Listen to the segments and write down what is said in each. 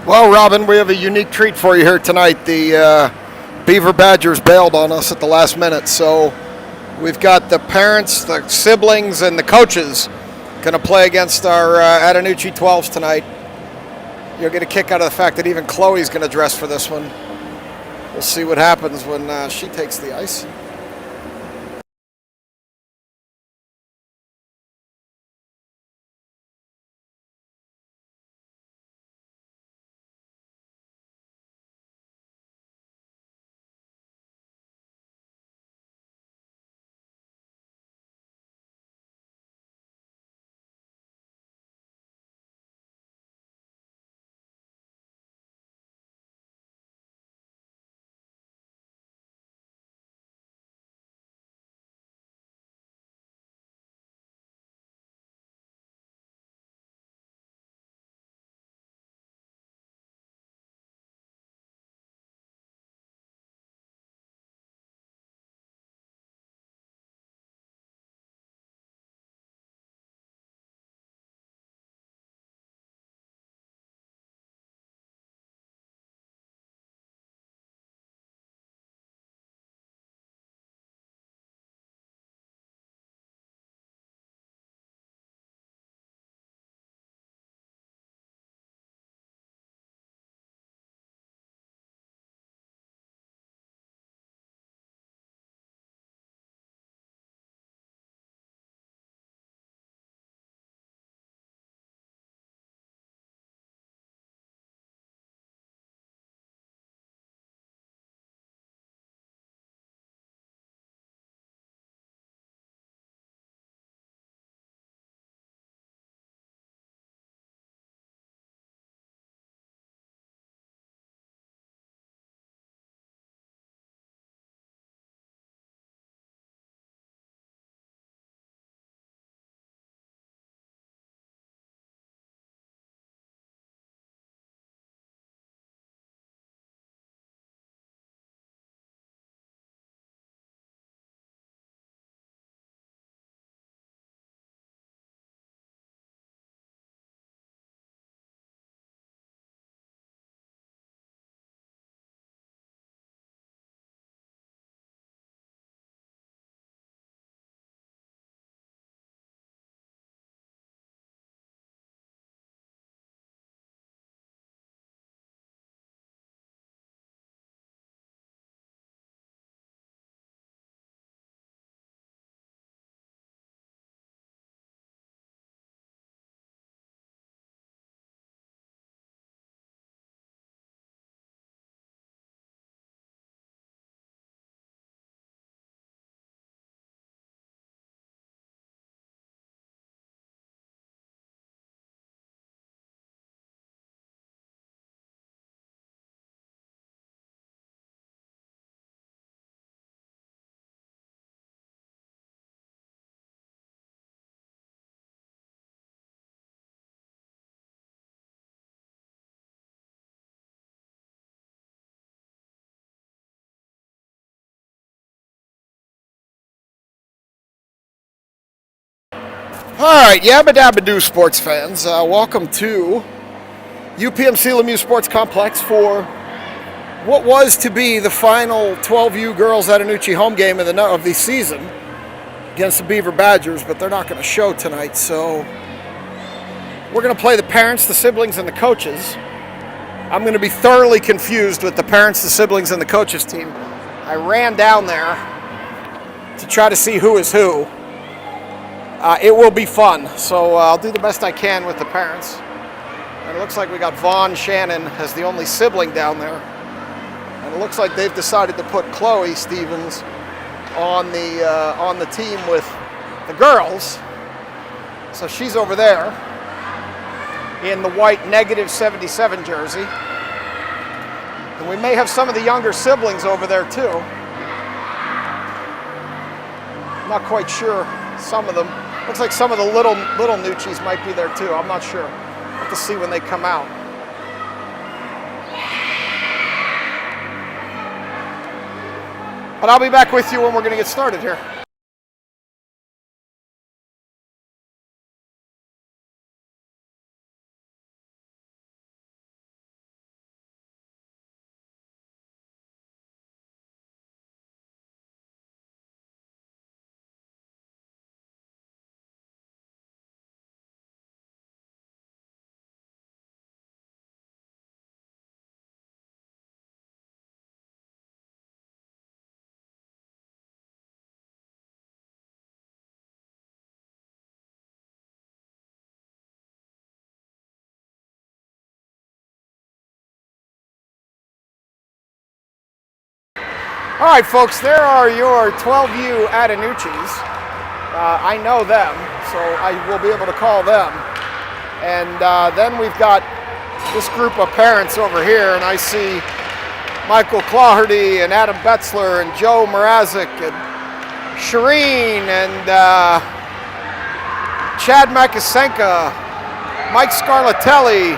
Well, Robin, we have a unique treat for you here tonight. The Beaver Badgers bailed on us at the last minute, so we've got the parents, the siblings, and the coaches going to play against our Attanucci 12s tonight. You'll get a kick out of the fact that even Chloe's going to dress for this one. We'll see what happens when she takes the ice. All right, yabba dabba doo, sports fans. Welcome to UPMC Lemieux Sports Complex for what was to be the final 12U girls Attanucci home game of the season against the Beaver Badgers, but they're not going to show tonight, so we're going to play the parents, the siblings, and the coaches. I'm going to be thoroughly confused with the parents, the siblings, and the coaches team. I ran down there to try to see who is who. It will be fun, so I'll do the best I can with the parents. And it looks like we got Vaughn Shannon as the only sibling down there. And it looks like they've decided to put Chloe Stevens on the team with the girls. So she's over there in the white -77 jersey. And we may have some of the younger siblings over there too. Not quite sure. Some of them. Looks like some of the little Nucci's might be there too. I'm not sure. We'll have to see when they come out. But I'll be back with you when we're going to get started here. All right, folks, there are your 12U Attanuccis. I know them, so I will be able to call them. And then we've got this group of parents over here, and I see Michael Claherty and Adam Betzler and Joe Mrazek and Shireen and Chad Makasenka, Mike Scarlatelli,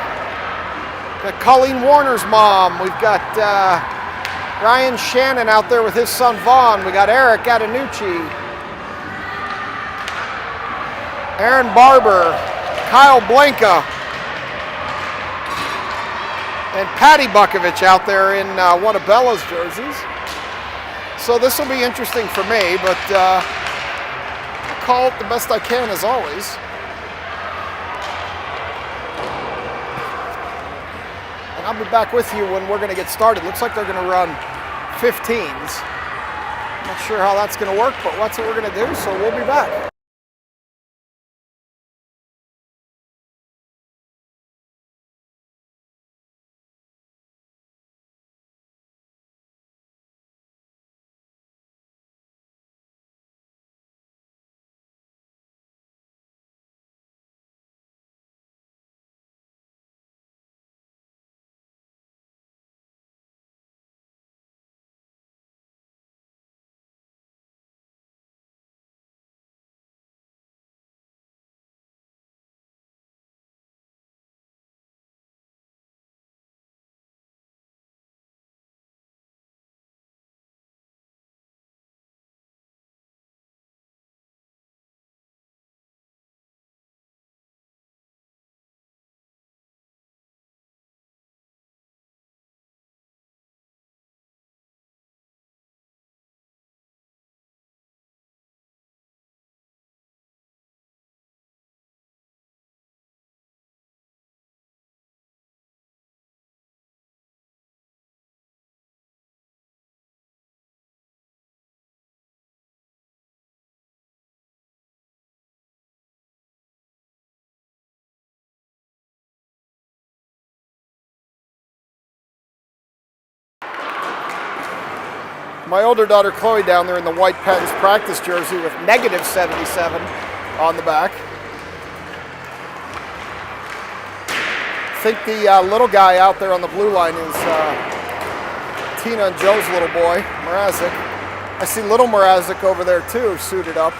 got Colleen Warner's mom. We've got Ryan Shannon out there with his son Vaughn. We got Eric Attanucci, Aaron Barber, Kyle Blanca, and Patty Bukovich out there in one of Bella's jerseys. So this will be interesting for me, but I'll call it the best I can as always. And I'll be back with you when we're going to get started. Looks like they're going to run 15s. I'm not sure how that's going to work, but that's what we're going to do, so we'll be back. My older daughter Chloe down there in the white Pens practice jersey with -77 on the back. I think the little guy out there on the blue line is Tina and Joe's little boy, Mrazek. I see little Mrazek over there too, suited up.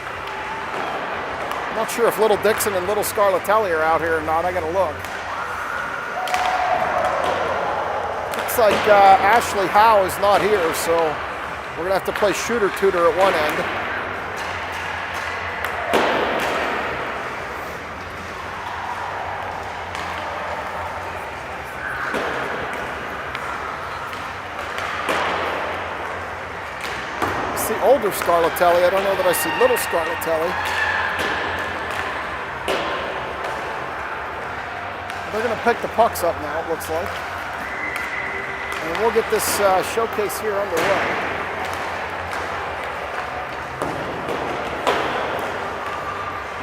I'm not sure if little Dixon and little Scarlatelli are out here or not. I gotta look. Looks like Ashley Howe is not here, so we're going to have to play shooter-tooter at one end. I see older Scarlatelli. I don't know that I see little Scarlatelli. They're going to pick the pucks up now, it looks like. And we'll get this showcase here underway.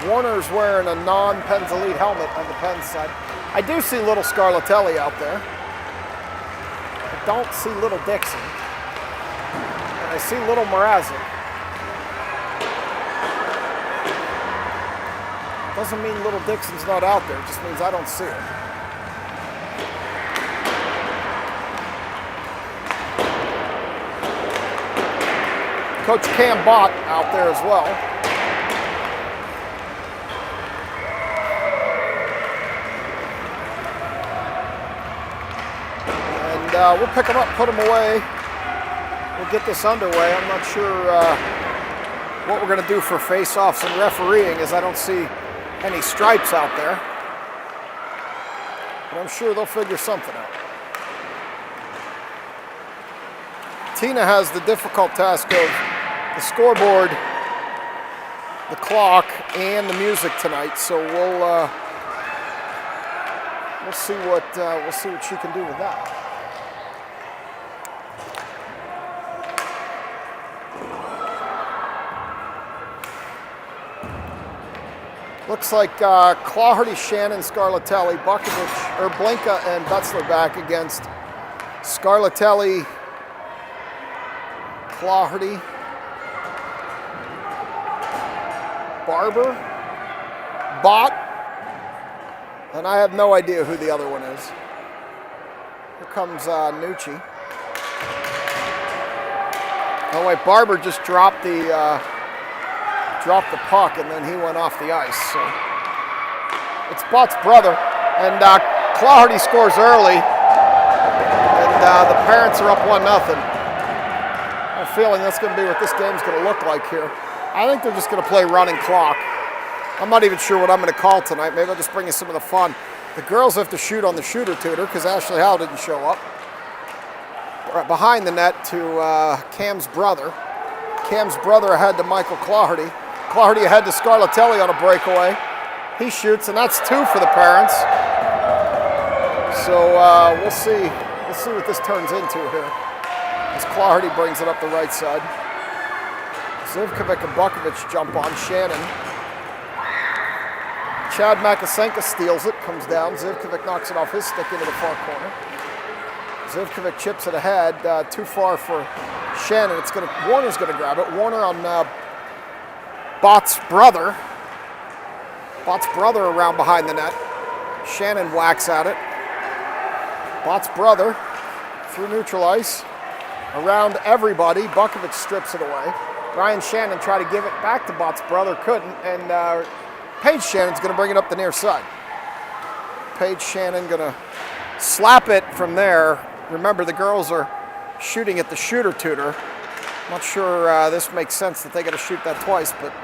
Warner's wearing a non-Pens Elite helmet on the Pens side. I do see little Scarlatelli out there. I don't see little Dixon. And I see little Mrazek. Doesn't mean little Dixon's not out there. It just means I don't see it. Coach Cam Bott out there as well. We'll pick them up, put them away. We'll get this underway. I'm not sure what we're going to do for face-offs and refereeing, as I don't see any stripes out there. But I'm sure they'll figure something out. Tina has the difficult task of the scoreboard, the clock, and the music tonight. So we'll see what she can do with that. Looks like Claherty, Shannon, Scarlatelli, Bukovich, or Blanca and Betzler back against Scarlatelli, Claherty, Barber, Bott, and I have no idea who the other one is. Here comes Nucci. Oh wait, Barber just dropped the puck and then he went off the ice. So it's Bott's brother, and Claherty scores early, and the parents are up 1-0. I have a feeling that's going to be what this game's going to look like here. I think they're just going to play running clock. I'm not even sure what I'm going to call tonight. Maybe I'll just bring you some of the fun. The girls have to shoot on the shooter tutor because Ashley Howe didn't show up. Right behind the net to Cam's brother. Cam's brother ahead to Michael Claherty. Claherty ahead to Scarlatelli on a breakaway. He shoots, and that's 2 for the parents. So we'll see. We'll see what this turns into here. As Claherty brings it up the right side. Zivkovic and Bukovic jump on Shannon. Chad Makasenka steals it, comes down. Zivkovic knocks it off his stick into the far corner. Zivkovic chips it ahead, too far for Shannon. Warner's going to grab it. Warner on Bott's brother. Bott's brother around behind the net. Shannon whacks at it. Bott's brother through neutral ice. Around everybody. Bukovic strips it away. Ryan Shannon tried to give it back to Bott's brother, couldn't, and Paige Shannon's going to bring it up the near side. Paige Shannon going to slap it from there. Remember, the girls are shooting at the shooter tutor. Not sure this makes sense that they got to shoot that twice, but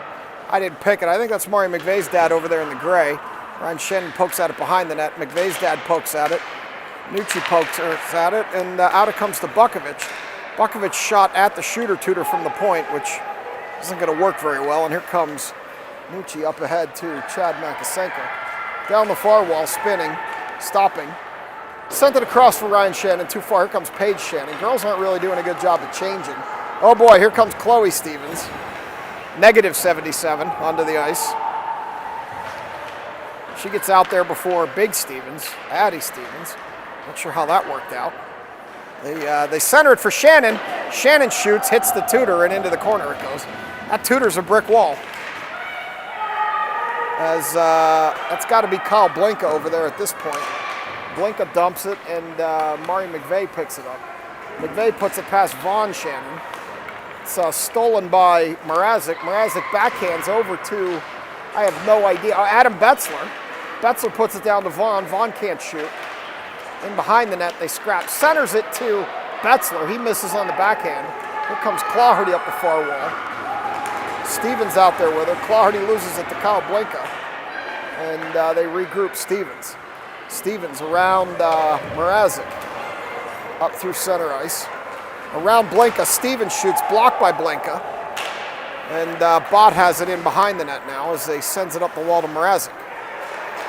I didn't pick it. I think that's Maury McVeigh's dad over there in the gray. Ryan Shannon pokes at it behind the net. McVeigh's dad pokes at it. Nucci pokes at it, and out it comes to Bukovic. Bukovic shot at the shooter tutor from the point, which isn't going to work very well, and here comes Nucci up ahead to Chad Makasenka. Down the far wall, spinning, stopping. Sent it across for Ryan Shannon, too far. Here comes Paige Shannon. Girls aren't really doing a good job of changing. Oh boy, here comes Chloe Stevens. -77 onto the ice. She gets out there before Big Stevens, Addie Stevens. Not sure how that worked out. They center it for Shannon. Shannon shoots, hits the tutor, and into the corner it goes. That tutor's a brick wall. As that's got to be Kyle Blinka over there at this point. Blinka dumps it, and Maury McVeigh picks it up. McVeigh puts it past Vaughn Shannon. It's stolen by Mrazek. Mrazek backhands over to, I have no idea, Adam Betzler. Betzler puts it down to Vaughn. Vaughn can't shoot. In behind the net, they scrap. Centers it to Betzler. He misses on the backhand. Here comes Claherty up the far wall. Stevens out there with her. Claherty loses it to Kyle Blinka. And they regroup Stevens. Stevens around Mrazek. Up through center ice. Around Blinka, Stevens shoots, blocked by Blinka. And Bott has it in behind the net now as they sends it up the wall to Mrazek.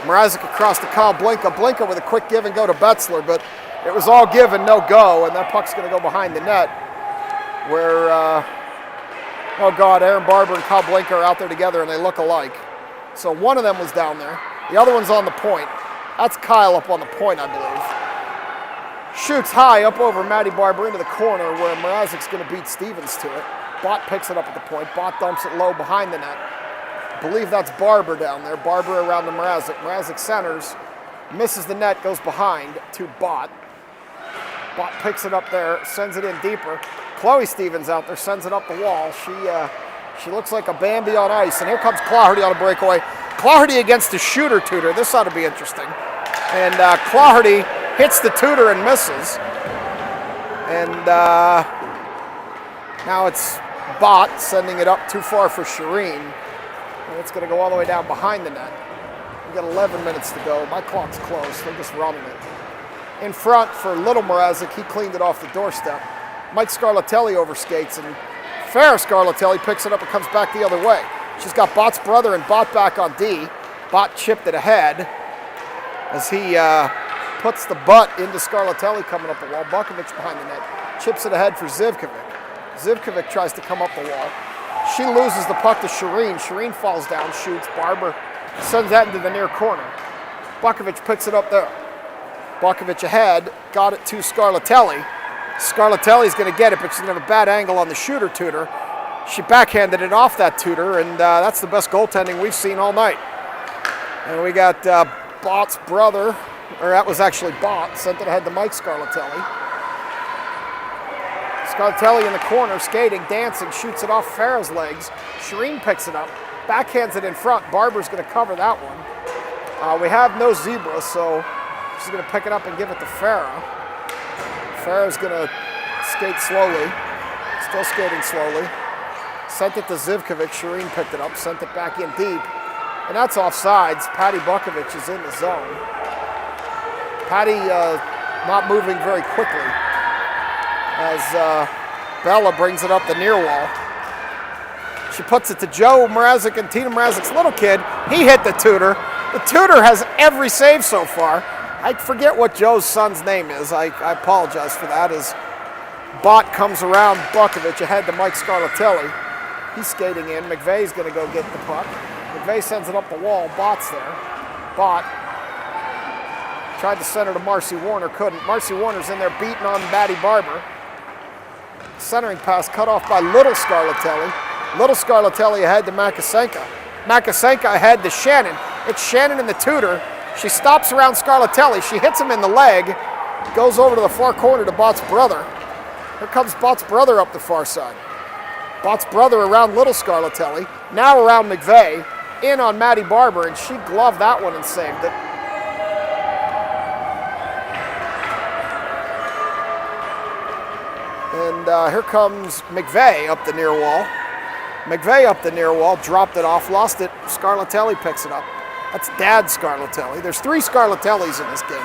Mrazek across to Kyle Blinka. Blinka with a quick give and go to Betzler, but it was all give and no go, and that puck's going to go behind the net where, oh God, Aaron Barber and Kyle Blinka are out there together and they look alike. So one of them was down there. The other one's on the point. That's Kyle up on the point, I believe. Shoots high up over Maddie Barber into the corner where Mrazek's going to beat Stevens to it. Bott picks it up at the point. Bott dumps it low behind the net. I believe that's Barber down there. Barber around to Mrazek. Mrazek centers, misses the net, goes behind to Bott. Bott picks it up there, sends it in deeper. Chloe Stevens out there, sends it up the wall. She looks like a Bambi on ice. And here comes Claherty on a breakaway. Claherty against the shooter tutor. This ought to be interesting. And Claherty hits the tutor and misses. And now it's Bott sending it up too far for Shireen. And it's going to go all the way down behind the net. We've got 11 minutes to go. My clock's closed. They're just running it. In front for Little Mrazek. He cleaned it off the doorstep. Mike Scarlatelli overskates, and Farrah Scarlatelli picks it up and comes back the other way. She's got Bott's brother and Bott back on D. Bott chipped it ahead as he puts the butt into Scarlatelli coming up the wall. Bukovic behind the net. Chips it ahead for Zivkovic. Zivkovic tries to come up the wall. She loses the puck to Shireen. Shireen falls down, shoots. Barber sends that into the near corner. Bukovic picks it up there. Bukovic ahead, got it to Scarlatelli. Scarlatelli's going to get it, but she's going to have a bad angle on the shooter tutor. She backhanded it off that tutor, and that's the best goaltending we've seen all night. And we got Bott's brother, or that was actually Bott, sent it ahead to Mike Scarlatelli. Scarlatelli in the corner, skating, dancing, shoots it off Farah's legs. Shireen picks it up, backhands it in front. Barber's going to cover that one. We have no zebra, so she's going to pick it up and give it to Farah. Farah's going to skate slowly, still skating slowly. Sent it to Zivkovic. Shireen picked it up, sent it back in deep. And that's offsides. Patty Bukovic is in the zone. Patty not moving very quickly as Bella brings it up the near wall. She puts it to Joe Mrazek, and Tina Mrazek's little kid. He hit the tutor. The tutor has every save so far. I forget what Joe's son's name is. I apologize for that, as Bott comes around Bukovic ahead to Mike Scarlatelli. He's skating in. McVeigh's going to go get the puck. McVeigh sends it up the wall. Bott's there. Bott tried to send her to Marcy Warner, couldn't. Marcy Warner's in there beating on Maddie Barber. Centering pass cut off by Little Scarlatelli. Little Scarlatelli ahead to Makasenka. Makasenka ahead to Shannon. It's Shannon and the tutor. She stops around Scarlatelli. She hits him in the leg. Goes over to the far corner to Bott's brother. Here comes Bott's brother up the far side. Bott's brother around Little Scarlatelli. Now around McVeigh. In on Maddie Barber, and she gloved that one and saved it. And here comes McVeigh up the near wall. McVeigh up the near wall, dropped it off, lost it. Scarlatelli picks it up. That's Dad Scarlatelli. There's 3 Scarlatellis in this game.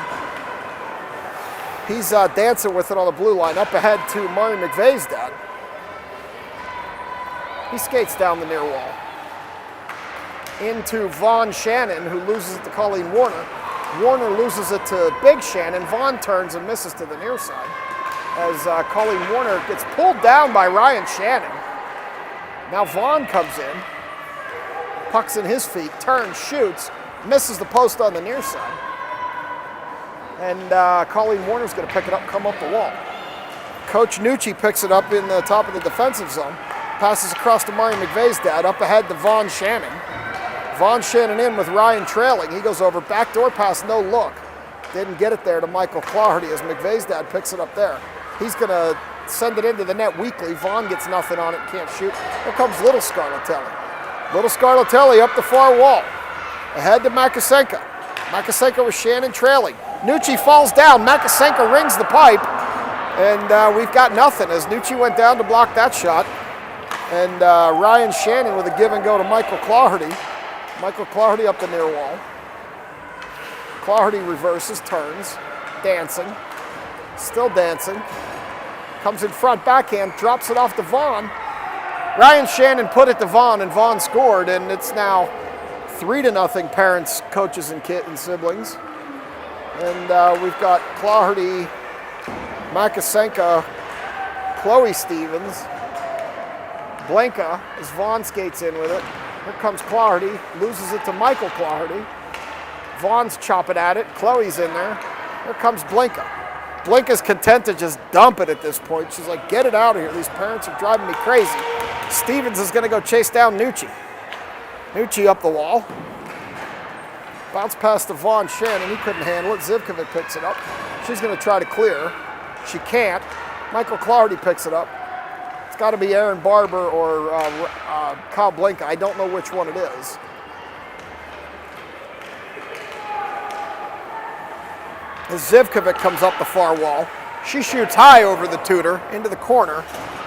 He's dancing with it on the blue line, up ahead to Murray McVeigh's dad. He skates down the near wall. Into Vaughn Shannon, who loses it to Colleen Warner. Warner loses it to Big Shannon. Vaughn turns and misses to the near side as Colleen Warner gets pulled down by Ryan Shannon. Now Vaughn comes in, puck's in his feet, turns, shoots, misses the post on the near side. And Colleen Warner's going to pick it up, come up the wall. Coach Nucci picks it up in the top of the defensive zone, passes across to Murray McVeigh's dad, up ahead to Vaughn Shannon. Vaughn Shannon in with Ryan trailing. He goes over, backdoor pass, no look. Didn't get it there to Michael Claherty as McVeigh's dad picks it up there. He's going to send it into the net weakly. Vaughn gets nothing on it, can't shoot. Here comes Little Scarlatelli. Little Scarlatelli up the far wall. Ahead to Makasenka. Makasenka with Shannon trailing. Nucci falls down. Makasenka rings the pipe. And we've got nothing as Nucci went down to block that shot. And Ryan Shannon with a give and go to Michael Claherty. Michael Claherty up the near wall. Claherty reverses, turns, dancing, still dancing. Comes in front, backhand, drops it off to Vaughn. Ryan Shannon put it to Vaughn, and Vaughn scored, and it's now 3-0 parents, coaches, and kid and siblings. And we've got Claherty, Makasenka, Chloe Stevens, Blanca as Vaughn skates in with it. Here comes Claherty, loses it to Michael Claherty. Vaughn's chopping at it, Chloe's in there. Here comes Blanca. Blanca's content to just dump it at this point. She's like, get it out of here. These parents are driving me crazy. Stevens is going to go chase down Nucci. Nucci up the wall. Bounce past to Vaughn Shannon. He couldn't handle it. Zivkovic picks it up. She's going to try to clear. She can't. Michael Claherty picks it up. It's got to be Aaron Barber or Kyle Blanca. I don't know which one it is. As Zivkovic comes up the far wall, she shoots high over the tutor into the corner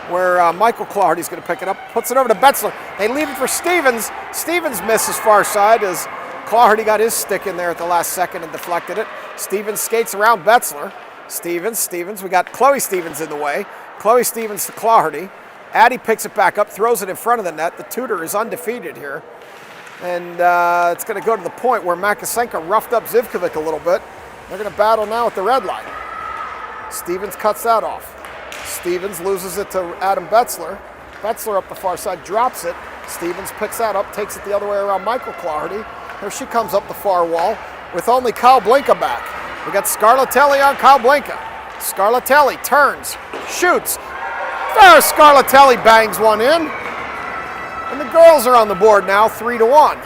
where Michael Claherty's going to pick it up, puts it over to Betzler. They leave it for Stevens. Stevens misses far side as Claherty got his stick in there at the last second and deflected it. Stevens skates around Betzler. Stevens, we got Chloe Stevens in the way. Chloe Stevens to Claherty. Addie picks it back up, throws it in front of the net. The tutor is undefeated here. And it's going to go to the point where Makasenka roughed up Zivkovic a little bit. They're going to battle now at the red line. Stevens cuts that off. Stevens loses it to Adam Betzler. Betzler up the far side, drops it. Stevens picks that up, takes it the other way around Michael Claherty. Here she comes up the far wall with only Kyle Blanca back. We got Scarlatelli on Kyle Blanca. Scarlatelli turns, shoots. There, Scarlatelli bangs one in. And the girls are on the board now, 3-1.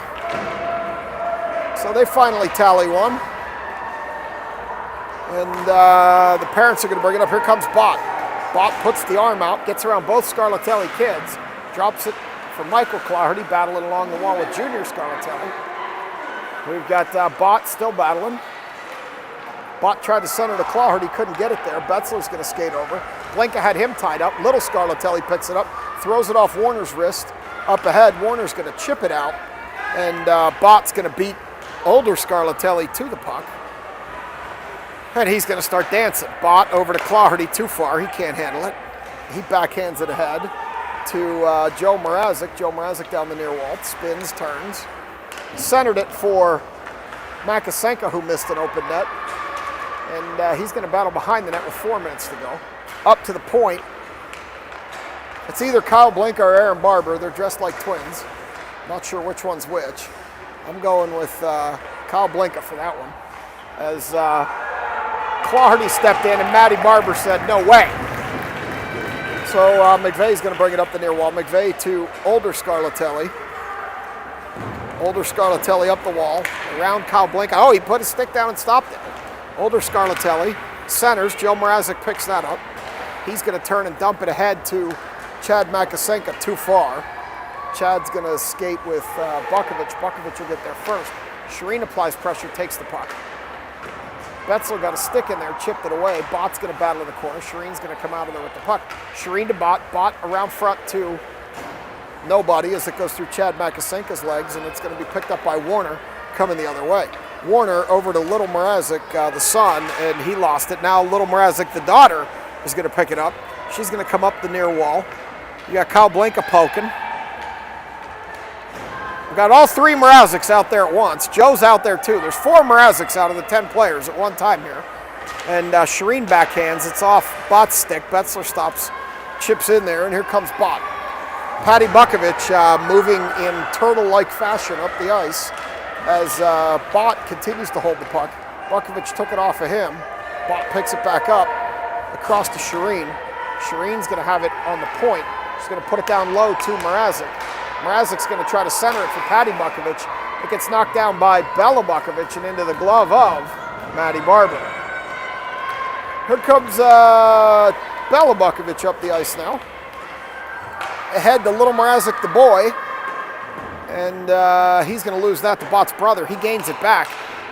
So they finally tally one. And the parents are going to bring it up. Here comes Bott. Bott puts the arm out, gets around both Scarlatelli kids, drops it for Michael Claherty, battling along the wall with Junior Scarlatelli. We've got Bott still battling. Bott tried to center to Claherty, couldn't get it there. Betzler's going to skate over. Blinka had him tied up. Little Scarlatelli picks it up, throws it off Warner's wrist. Up ahead, Warner's going to chip it out, and Bott's going to beat older Scarlatelli to the puck. And he's going to start dancing. Bott over to Claherty, too far. He can't handle it. He backhands it ahead to Joe Mrazek. Joe Mrazek down the near wall, spins, turns. Centered it for Makasenko, who missed an open net. And he's going to battle behind the net with 4 minutes to go. Up to the point. It's either Kyle Blinka or Aaron Barber. They're dressed like twins. Not sure which one's which. I'm going with Kyle Blinka for that one. As Claherty stepped in and Matty Barber said, no way. So McVeigh's going to bring it up the near wall. McVeigh to older Scarlatelli. Older Scarlatelli up the wall. Around Kyle Blinka. Oh, he put his stick down and stopped it. Older Scarlatelli centers. Joe Mrazek picks that up. He's going to turn and dump it ahead to Chad Makasenko, too far. Chad's going to skate with Bukovic. Bukovic will get there first. Shireen applies pressure, takes the puck. Betzler got a stick in there, chipped it away. Bott's going to battle in the corner. Shireen's going to come out of there with the puck. Shireen to Bott. Bott around front to nobody as it goes through Chad Makasenko's legs, and it's going to be picked up by Warner coming the other way. Warner over to Little Mrazek, the son, and he lost it. Now Little Mrazek, the daughter, is going to pick it up. She's going to come up the near wall. You got Kyle Blinka poking. We've got all 3 Mrazeks out there at once. Joe's out there too. There's 4 Mrazeks out of the 10 players at one time here. And Shireen backhands. It's off Bott's stick. Betzler stops, chips in there, and here comes Bott. Patty Bukovic moving in turtle-like fashion up the ice as Bott continues to hold the puck. Bukovic took it off of him. Bott picks it back up across to Shireen. Shireen's going to have it on the point. She's going to put it down low to Mrazek. Mrazek's going to try to center it for Patty Bukovic. It gets knocked down by Bella Bukovic and into the glove of Matty Barber. Here comes Bella Bukovic up the ice now. Ahead to Little Mrazek, the boy. And he's going to lose that to Bott's brother. He gains it back.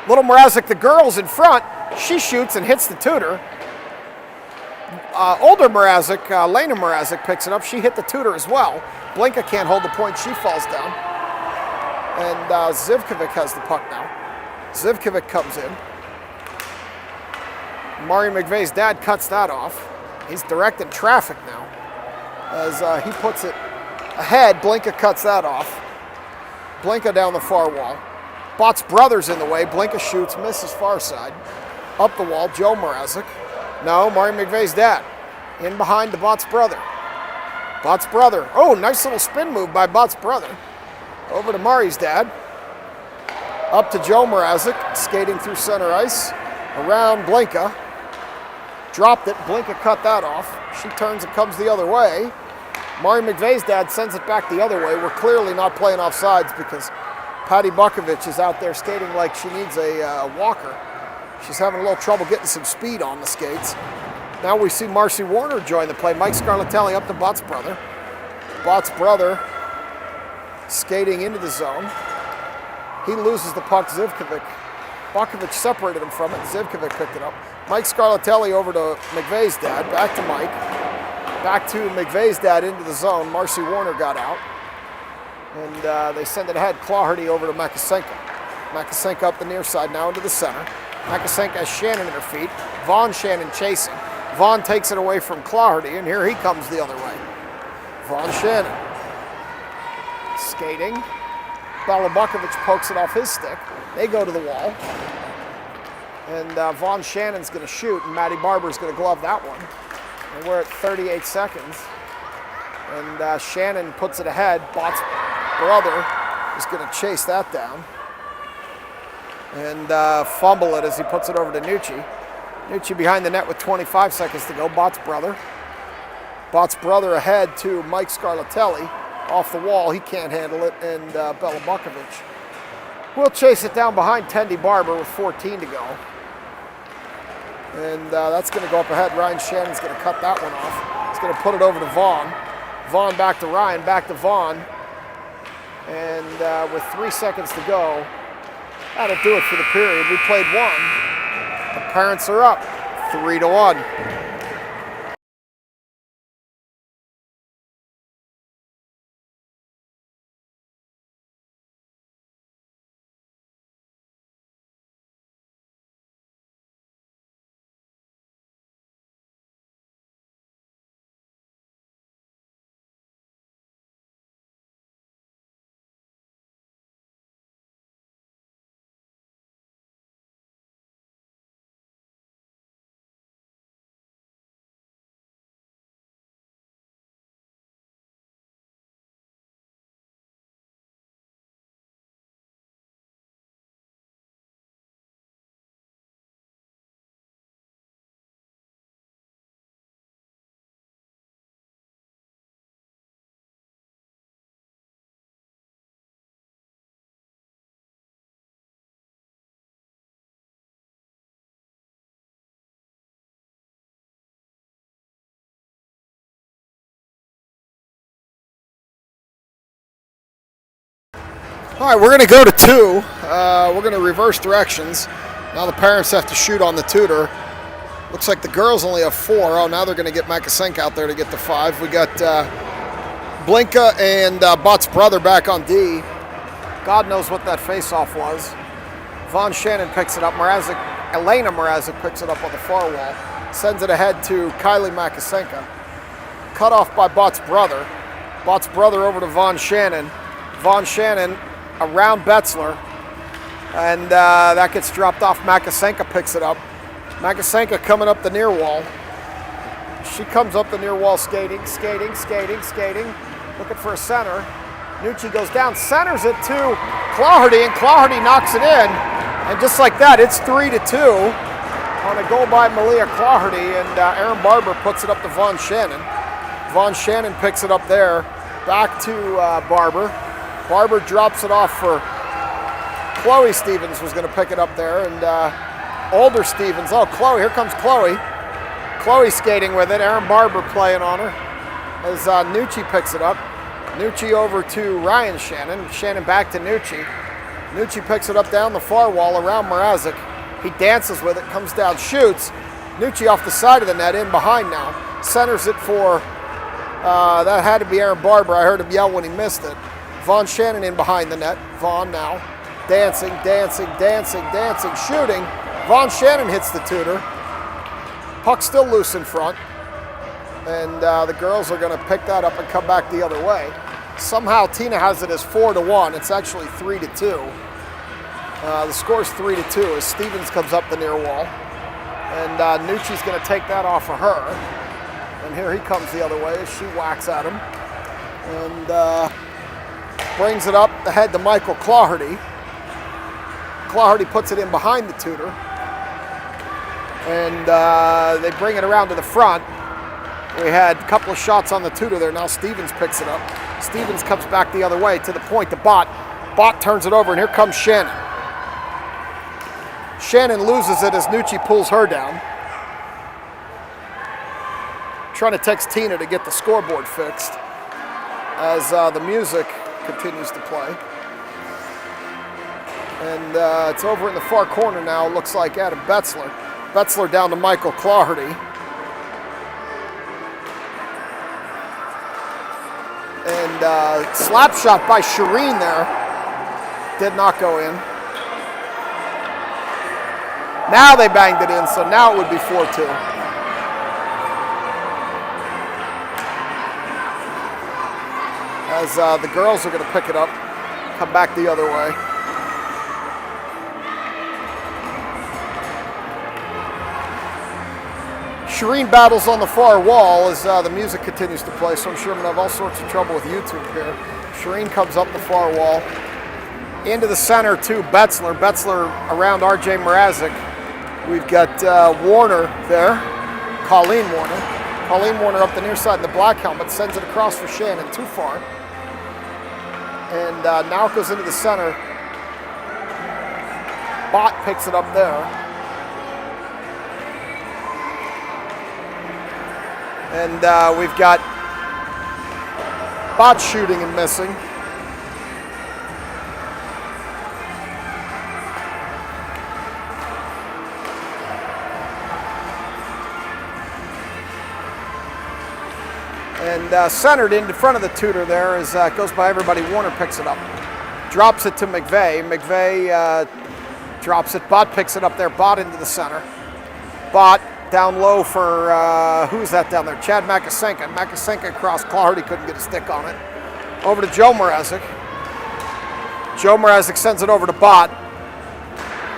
Little Mrazek, the girl's in front. She shoots and hits the tutor. Older Mrazek, Lena Mrazek, picks it up. She hit the tutor as well. Blinka can't hold the point. She falls down. And Zivkovic has the puck now. Zivkovic comes in. Mario McVeigh's dad cuts that off. He's directing traffic now. As he puts it ahead, Blinka cuts that off. Blinka down the far wall. Bott's brother's in the way. Blinka shoots, misses far side. Up the wall, Joe Mrazek. No, Mario McVeigh's dad. In behind to Bott's brother. Bott's brother. Oh, nice little spin move by Bott's brother. Over to Mari's dad. Up to Joe Mrazek, skating through center ice. Around Blinka. Dropped it. Blinka cut that off. She turns and comes the other way. Mario McVeigh's dad sends it back the other way. We're clearly not playing off sides because Patty Bukovic is out there skating like she needs a walker. She's having a little trouble getting some speed on the skates. Now we see Marcy Warner join the play. Mike Scarlatelli up to Bott's brother. Bott's brother skating into the zone. He loses the puck, Zivkovic. Bukovic separated him from it. Zivkovic picked it up. Mike Scarlatelli over to McVeigh's dad. Back to Mike. Back to McVeigh's dad into the zone. Marcy Warner got out. And they send it ahead. Claherty over to Makasenko. Makasenko up the near side now into the center. Makasenko has Shannon at her feet. Vaughn Shannon chasing. Vaughn takes it away from Claherty, and here he comes the other way. Vaughn Shannon. Skating. Bella Bukovic pokes it off his stick. They go to the wall. And Vaughn Shannon's going to shoot, and Matty Barber's going to glove that one. And we're at 38 seconds. And Shannon puts it ahead. Bott's brother is going to chase that down. And fumble it as he puts it over to Nucci. Nucci behind the net with 25 seconds to go. Bott's brother. Bott's brother ahead to Mike Scarlatelli. Off the wall, he can't handle it, and Belabukovic will chase it down behind Tendy Barber with 14 to go. And that's going to go up ahead. Ryan Shannon's going to cut that one off. He's going to put it over to Vaughn. Vaughn back to Ryan, back to Vaughn. And with 3 seconds to go, that'll do it for the period. We played one. The Parents are up 3-1. All right, we're going to go to 2. We're going to reverse directions. Now the Parents have to shoot on the tutor. Looks like the girls only have 4. Oh, now they're going to get Makasenka out there to get the 5. We got Blinka and Bott's brother back on D. God knows what that face-off was. Von Shannon picks it up. Elena Mrazek picks it up on the far wall. Sends it ahead to Kylie Makasenka. Cut off by Bott's brother. Bott's brother over to Von Shannon. Von Shannon around Betzler, and that gets dropped off. Makasenka picks it up. Makasenka coming up the near wall. She comes up the near wall skating, looking for a center. Nucci goes down, centers it to Claherty, and Claherty knocks it in. And just like that, it's 3-2 on a goal by Malia Claherty, and Aaron Barber puts it up to Von Shannon. Von Shannon picks it up there, back to Barber. Barber drops it off for Chloe Stevens, was going to pick it up there, and older Stevens. Oh, Chloe, here comes Chloe. Chloe skating with it. Aaron Barber playing on her as Nucci picks it up. Nucci over to Ryan Shannon. Shannon back to Nucci. Nucci picks it up down the far wall around Mrazek. He dances with it, comes down, shoots. Nucci off the side of the net, in behind now. Centers it for, that had to be Aaron Barber. I heard him yell when he missed it. Von Shannon in behind the net. Vaughn now dancing, shooting. Von Shannon hits the tutor. Puck still loose in front. And the girls are going to pick that up and come back the other way. Somehow Tina has it as 4-1. It's actually 3-2. The score's 3-2 as Stevens comes up the near wall. And Nucci's going to take that off of her. And here he comes the other way as she whacks at him. And brings it up ahead to Michael Claherty. Claherty puts it in behind the tutor. And they bring it around to the front. We had a couple of shots on the tutor there. Now Stevens picks it up. Stevens comes back the other way to the point to Bott. Bott turns it over, and here comes Shannon. Shannon loses it as Nucci pulls her down. Trying to text Tina to get the scoreboard fixed as the music continues to play. And it's over in the far corner now. Looks like Adam Betzler. Betzler down to Michael Claherty. And slap shot by Shireen there. Did not go in. Now they banged it in, so now it would be 4-2. As the girls are going to pick it up, come back the other way. Shireen battles on the far wall as the music continues to play, so I'm sure I'm going to have all sorts of trouble with YouTube here. Shireen comes up the far wall, into the center to Betzler. Betzler around R.J. Mrazek. We've got Warner there, Colleen Warner. Colleen Warner up the near side in the black helmet, sends it across for Shannon, too far. And now it goes into the center. Bott picks it up there. And we've got Bott shooting and missing. And centered in front of the tutor there as it goes by everybody. Warner picks it up. Drops it to McVeigh. McVeigh drops it. Bott picks it up there. Bott into the center. Bott down low for, who's that down there? Chad Makasenka. Makasenka across. Clardy couldn't get a stick on it. Over to Joe Mrazek. Joe Mrazek sends it over to Bott.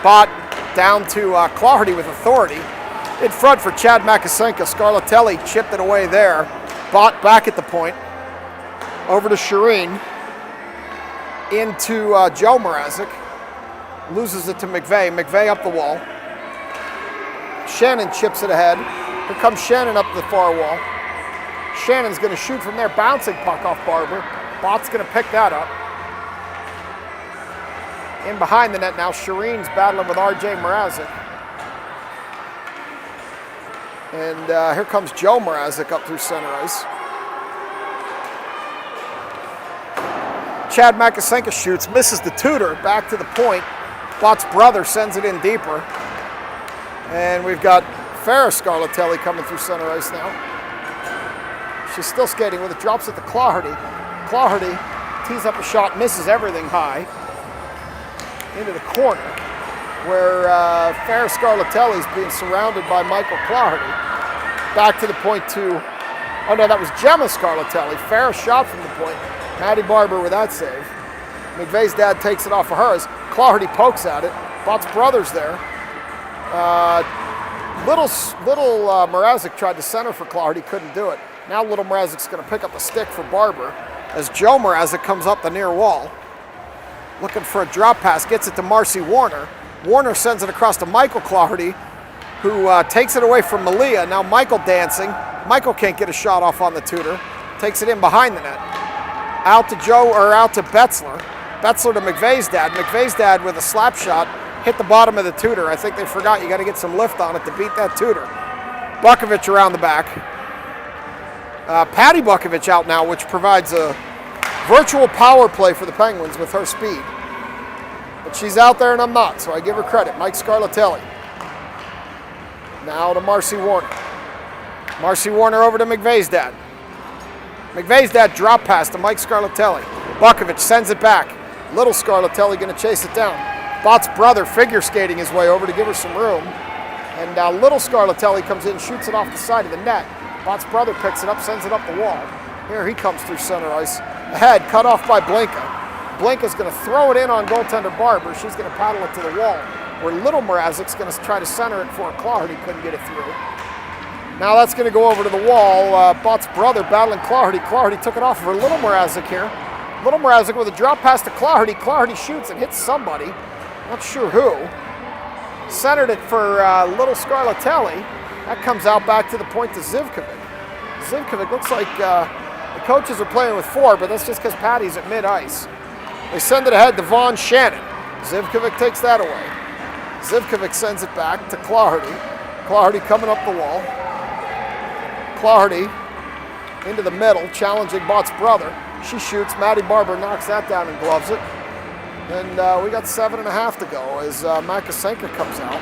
Bott down to Clardy with authority. In front for Chad Makasenka. Scarlatelli chipped it away there. Bott back at the point. Over to Shireen. Into Joe Mrazek. Loses it to McVeigh. McVeigh up the wall. Shannon chips it ahead. Here comes Shannon up the far wall. Shannon's going to shoot from there. Bouncing puck off Barber. Bott's going to pick that up. In behind the net now, Shireen's battling with R.J. Mrazek. And here comes Joe Mrazek up through center ice. Chad Makasenka shoots, misses the tutor, back to the point. Bott's brother sends it in deeper. And we've got Farrah Scarlatelli coming through center ice now. She's still skating with it, drops it to Clardy. Clardy tees up a shot, misses everything high. Into the corner, where Farrah Scarlatelli's being surrounded by Michael Clardy. Back to the point to, oh no, that was Gemma Scarlatelli. Farrah shot from the point. Maddie Barber with that save. McVeigh's dad takes it off of hers. Clardy pokes at it. Bott's brother's there. Little Mrazek tried to center for Clardy, couldn't do it. Now little Mrazek's going to pick up a stick for Barber as Joe Mrazek comes up the near wall. Looking for a drop pass, gets it to Marcy Warner. Warner sends it across to Michael Clardy, who takes it away from Malia. Now Michael dancing. Michael can't get a shot off on the tutor. Takes it in behind the net. Out to Betzler. Betzler to McVeigh's dad. McVeigh's dad with a slap shot hit the bottom of the tutor. I think they forgot you got to get some lift on it to beat that tutor. Bukovic around the back. Patty Bukovic out now, which provides a virtual power play for the Penguins with her speed. But she's out there and I'm not, so I give her credit. Mike Scarlatelli. Now to Marcy Warner. Marcy Warner over to McVeigh's dad. McVeigh's dad drop pass to Mike Scarlatelli. Bukovic sends it back. Little Scarlatelli going to chase it down. Bott's brother figure skating his way over to give her some room. And now little Scarlatelli comes in, shoots it off the side of the net. Bott's brother picks it up, sends it up the wall. Here he comes through center ice. Ahead, cut off by Blinka. Blinka's going to throw it in on goaltender Barber. She's going to paddle it to the wall, where little Mrazek's going to try to center it for a Clardy. Couldn't get it through. Now that's going to go over to the wall. Bott's brother battling Clardy. Clardy took it off for little Mrazek here. Little Mrazek with a drop pass to Clardy. Clardy shoots and hits somebody. Not sure who. Centered it for little Scarlatelli. That comes out back to the point to Zivkovic. Zivkovic looks like the coaches are playing with four, but that's just because Patty's at mid-ice. They send it ahead to Vaughn Shannon. Zivkovic takes that away. Zivkovic sends it back to Clardy. Clardy coming up the wall. Clardy into the middle, challenging Bott's brother. She shoots. Maddie Barber knocks that down and gloves it. And we got 7.5 to go as Makasenka comes out.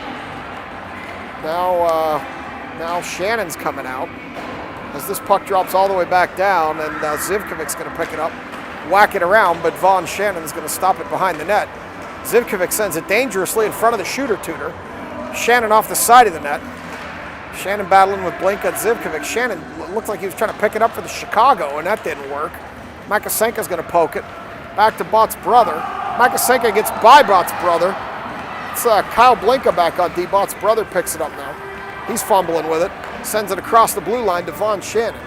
Now Shannon's coming out as this puck drops all the way back down, and Zivkovic's going to pick it up, whack it around, but Vaughn Shannon's going to stop it behind the net. Zivkovic sends it dangerously in front of the shooter tutor. Shannon off the side of the net. Shannon battling with Blinka and Zivkovic. Shannon looked like he was trying to pick it up for the Chicago, and that didn't work. Makasenka's going to poke it. Back to Bott's brother. Makasenka gets by Bott's brother. It's Kyle Blinka back on D. Bott's brother picks it up now. He's fumbling with it. Sends it across the blue line to Vaughn Shannon.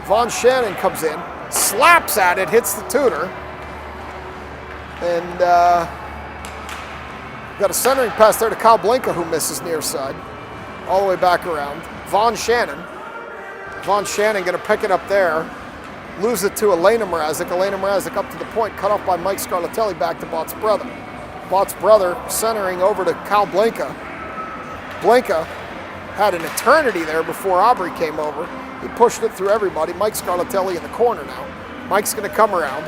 Vaughn Shannon comes in, slaps at it, hits the tutor. And Got a centering pass there to Kyle Blinka, who misses near side. All the way back around. Vaughn Shannon. Vaughn Shannon going to pick it up there. Lose it to Elena Mrazek. Elena Mrazek up to the point, cut off by Mike Scarlatelli back to Bott's brother. Bott's brother centering over to Kyle Blinka. Blinka had an eternity there before Aubrey came over. He pushed it through everybody. Mike Scarlatelli in the corner now. Mike's going to come around.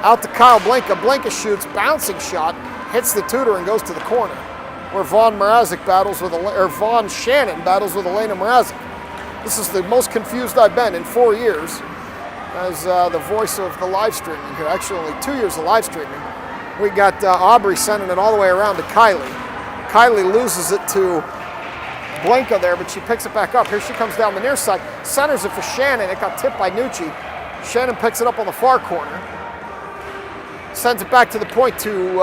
Out to Kyle Blinka. Blinka shoots, bouncing shot, hits the Tudor and goes to the corner, where Vaughn Shannon battles with Elena Mrazek. This is the most confused I've been in 4 years as the voice of the live streaming here. Actually, only 2 years of live streaming. We got Aubrey sending it all the way around to Kylie. Kylie loses it to Blinka there, but she picks it back up. Here she comes down the near side, centers it for Shannon. It got tipped by Nucci. Shannon picks it up on the far corner. Sends it back to the point to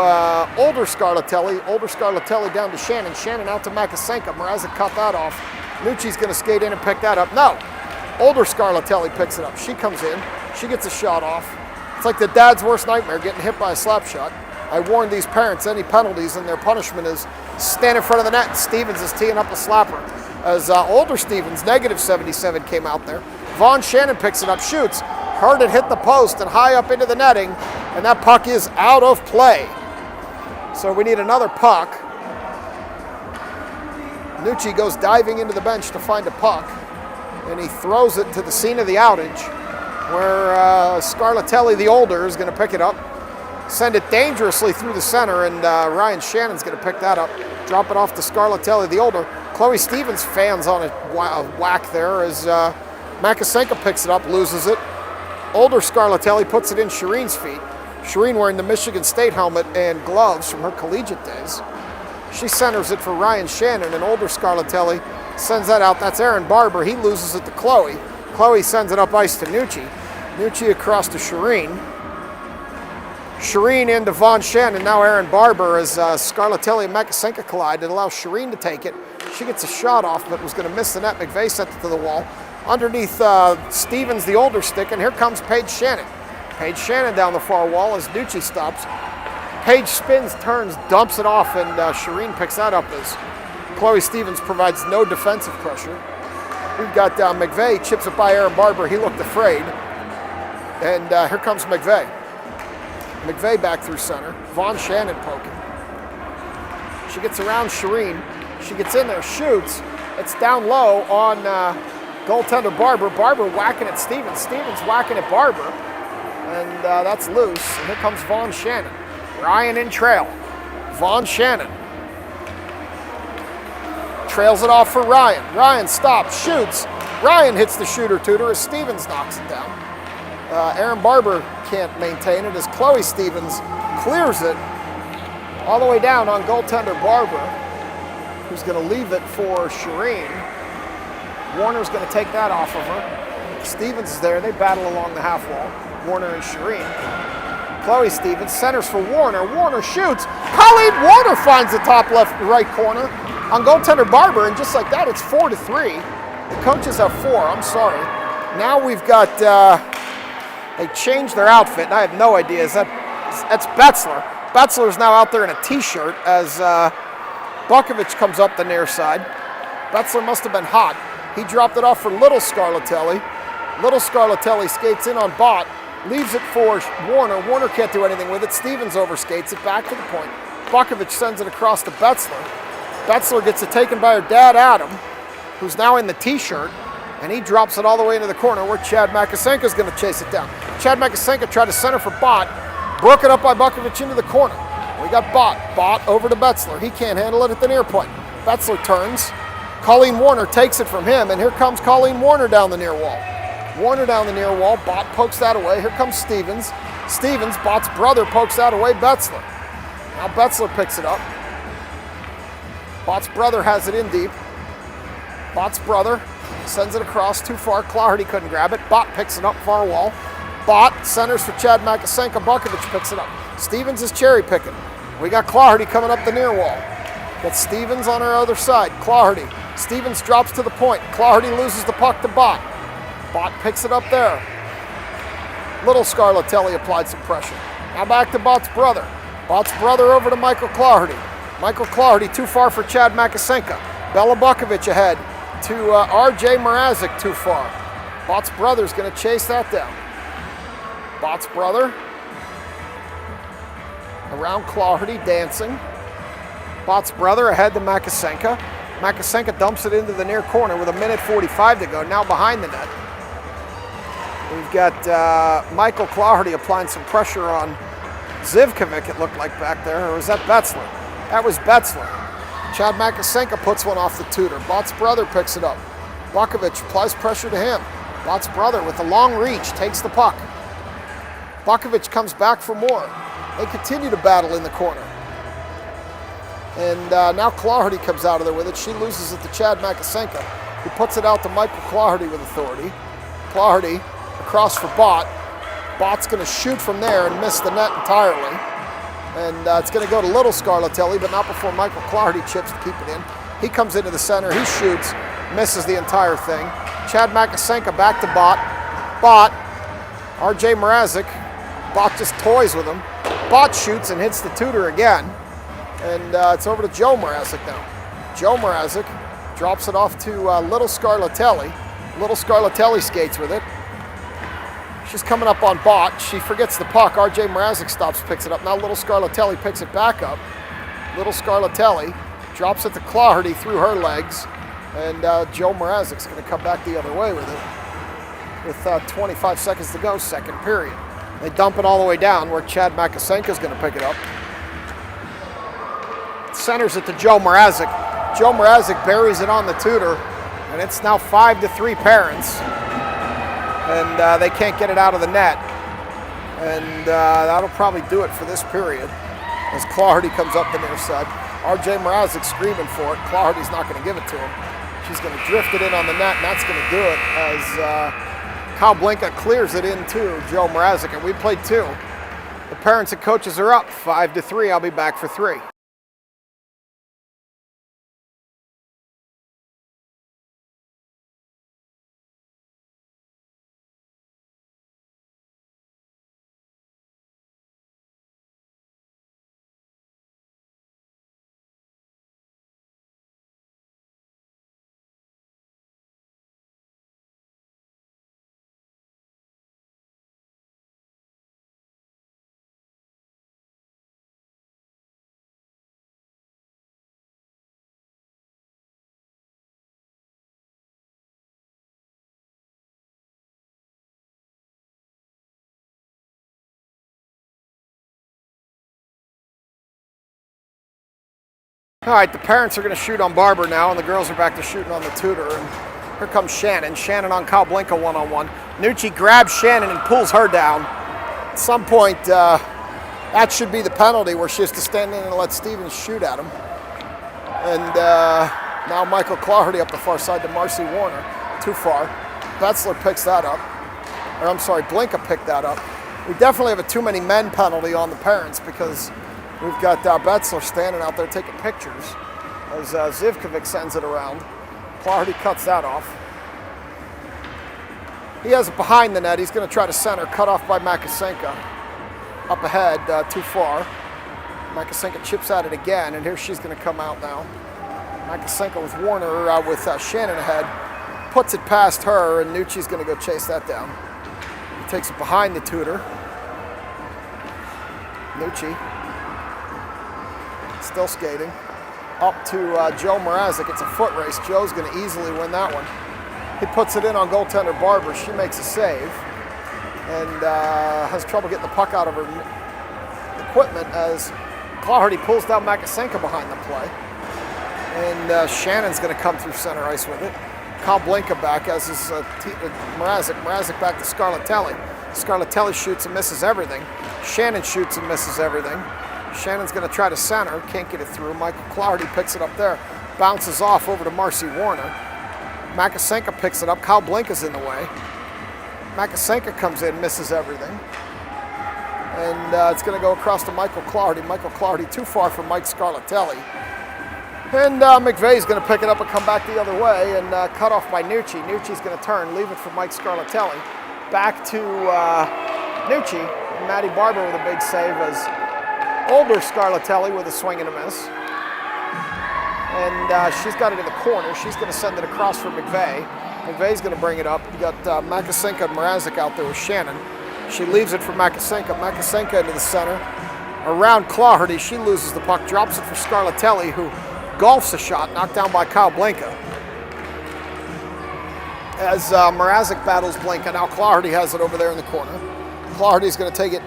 older Scarlatelli. Older Scarlatelli down to Shannon. Shannon out to Makasenka. Mrazek cut that off. Nucci's going to skate in and pick that up. No. Older Scarlatelli picks it up. She comes in. She gets a shot off. It's like the dad's worst nightmare, getting hit by a slap shot. I warned these parents any penalties, and their punishment is stand in front of the net. Stevens is teeing up a slapper. As older Stevens, negative 77, came out there. Vaughn Shannon picks it up, shoots. Heard it hit the post and high up into the netting, and that puck is out of play. So we need another puck. Nucci goes diving into the bench to find a puck, and he throws it to the scene of the outage, where Scarlatelli, the older, is going to pick it up, send it dangerously through the center, and Ryan Shannon's going to pick that up, drop it off to Scarlatelli, the older. Chloe Stevens fans on a whack there as Makasenka picks it up, loses it. Older Scarlatelli puts it in Shireen's feet. Shireen wearing the Michigan State helmet and gloves from her collegiate days. She centers it for Ryan Shannon, and older Scarlatelli sends that out. That's Aaron Barber. He loses it to Chloe. Chloe sends it up ice to Nucci. Nucci across to Shireen. Shireen into Vaughn Shannon. Now Aaron Barber as Scarlatelli and Makasenka collide. It allows Shireen to take it. She gets a shot off, but was going to miss the net. McVeigh sent it to the wall. Underneath Stevens, the older stick, and here comes Paige Shannon. Paige Shannon down the far wall as Nucci stops. Paige spins, turns, dumps it off, and Shireen picks that up as Chloe Stevens provides no defensive pressure. We've got McVeigh, chips it by Aaron Barber. He looked afraid. And here comes McVeigh. McVeigh back through center. Vaughn Shannon poking. She gets around Shireen. She gets in there, shoots. It's down low on goaltender Barber. Barber whacking at Stevens. Stevens whacking at Barber. And that's loose. And here comes Vaughn Shannon. Ryan in trail. Vaughn Shannon. Trails it off for Ryan. Ryan stops, shoots. Ryan hits the shooter Tudor as Stevens knocks it down. Aaron Barber can't maintain it as Chloe Stevens clears it all the way down on goaltender Barber, who's going to leave it for Shireen. Warner's going to take that off of her. Stevens is there. They battle along the half wall. Warner and Shireen. Chloe Stevens centers for Warner. Warner shoots. Colleen Warner finds the top left right corner on goaltender Barber, and just like that, it's 4-3. The coaches have 4. I'm sorry. Now we've got, they changed their outfit, and I have no idea. That's Betzler. Betzler's now out there in a T-shirt as Bukovic comes up the near side. Betzler must have been hot. He dropped it off for Little Scarlatelli. Little Scarlatelli skates in on Bott, leaves it for Warner. Warner can't do anything with it. Stevens overskates it back to the point. Bukovic sends it across to Betzler. Betzler gets it taken by her dad, Adam, who's now in the T-shirt, and he drops it all the way into the corner where Chad Makasenka is going to chase it down. Chad Makasenka tried to center for Bott, broke it up by Bukovic into the corner. We got Bott. Bott over to Betzler. He can't handle it at the near point. Betzler turns. Colleen Warner takes it from him, and here comes Colleen Warner down the near wall. Warner down the near wall. Bott pokes that away. Here comes Stevens. Stevens, Bott's brother, pokes that away. Betzler. Now Betzler picks it up. Bott's brother has it in deep. Bott's brother sends it across too far. Claherty couldn't grab it. Bott picks it up far wall. Bott centers for Chad Makasenka. Bukovic picks it up. Stevens is cherry picking. We got Claherty coming up the near wall. Got Stevens on our other side. Claherty. Stevens drops to the point. Claherty loses the puck to Bott. Bott picks it up there. Little Scarlatelli applied some pressure. Now back to Bott's brother. Bott's brother over to Michael Claherty. Michael Clardy too far for Chad Makasenka. Belabukovic ahead to R.J. Mrazek too far. Bott's brother's going to chase that down. Bott's brother around Clardy, dancing. Bott's brother ahead to Makasenka. Makasenka dumps it into the near corner with 1:45 to go, now behind the net. We've got Michael Clardy applying some pressure on Zivkovic, it looked like back there, or was that Betzler? That was Betzler. Chad Makasenka puts one off the tutor. Bott's brother picks it up. Bukovic applies pressure to him. Bott's brother with a long reach takes the puck. Bukovic comes back for more. They continue to battle in the corner. And now Clardy comes out of there with it. She loses it to Chad Makasenka, who puts it out to Michael Clardy with authority. Clardy across for Bott. Bott's going to shoot from there and miss the net entirely. And it's going to go to Little Scarlatelli, but not before Michael Clardy chips to keep it in. He comes into the center, he shoots, misses the entire thing. Chad Makasenka back to Bott. Bott, R.J. Mrazek. Bott just toys with him. Bott shoots and hits the tutor again. And it's over to Joe Mrazek now. Joe Mrazek drops it off to Little Scarlatelli. Little Scarlatelli skates with it. She's coming up on Bott. She forgets the puck. R.J. Mrazek stops, picks it up. Now Little Scarlatelli picks it back up. Little Scarlatelli drops it to Clardy through her legs. And Joe Mrazek's going to come back the other way with it. With 25 seconds to go, second period. They dump it all the way down where Chad Makasenka's going to pick it up. Centers it to Joe Mrazek. Joe Mrazek buries it on the tutor, and it's now 5-3 Parents. And they can't get it out of the net. And that'll probably do it for this period. As Clardy comes up the near side. R.J. Mrazek screaming for it. Clardy's not going to give it to him. She's going to drift it in on the net, and that's going to do it as Kyle Blinka clears it into Joe Mrazek. And we played 2. The Parents and coaches are up 5-3. I'll be back for 3. All right, the Parents are going to shoot on Barber now, and the girls are back to shooting on the tutor. And here comes Shannon. Shannon on Kyle Blinka one-on-one. Nucci grabs Shannon and pulls her down. At some point, that should be the penalty where she has to stand in and let Stevens shoot at him. And now Michael Clardy up the far side to Marcy Warner. Too far. Betzler picks that up. Or I'm sorry, Blinka picked that up. We definitely have a too many men penalty on the Parents because we've got Betzler standing out there taking pictures as Zivkovic sends it around. Clardy cuts that off. He has it behind the net. He's going to try to center, cut off by Makasenka. Up ahead, too far. Makasenka chips at it again, and here she's going to come out now. Makasenka with Warner with Shannon ahead. Puts it past her, and Nucci's going to go chase that down. He takes it behind the tutor. Nucci. Still skating. Up to Joe Mrazek. It's a foot race. Joe's going to easily win that one. He puts it in on goaltender Barber. She makes a save and has trouble getting the puck out of her equipment as Clardy pulls down Makasenka behind the play. And Shannon's going to come through center ice with it. Kyle Blinka back as is Mrazek. Mrazek back to Scarlatelli. Scarlatelli shoots and misses everything. Shannon shoots and misses everything. Shannon's going to try to center, can't get it through. Michael Clardy picks it up there, bounces off over to Marcy Warner. Makasenka picks it up, Kyle Blinka's in the way. Makasenka comes in, misses everything. And it's going to go across to Michael Clardy. Michael Clardy too far for Mike Scarlatelli. And McVeigh's going to pick it up and come back the other way and cut off by Nucci. Nucci's going to turn, leave it for Mike Scarlatelli. Back to Nucci. Matty Barber with a big save as older Scarlatelli with a swing and a miss. And she's got it in the corner. She's going to send it across for McVeigh. McVeigh's going to bring it up. You got Makasenka and Mrazek out there with Shannon. She leaves it for Makasenka. Makasenka into the center. Around Claherty, she loses the puck, drops it for Scarlatelli, who golfs a shot, knocked down by Kyle Blanca. As Mrazek battles Blanca, now Claherty has it over there in the corner. Claherty's going to take it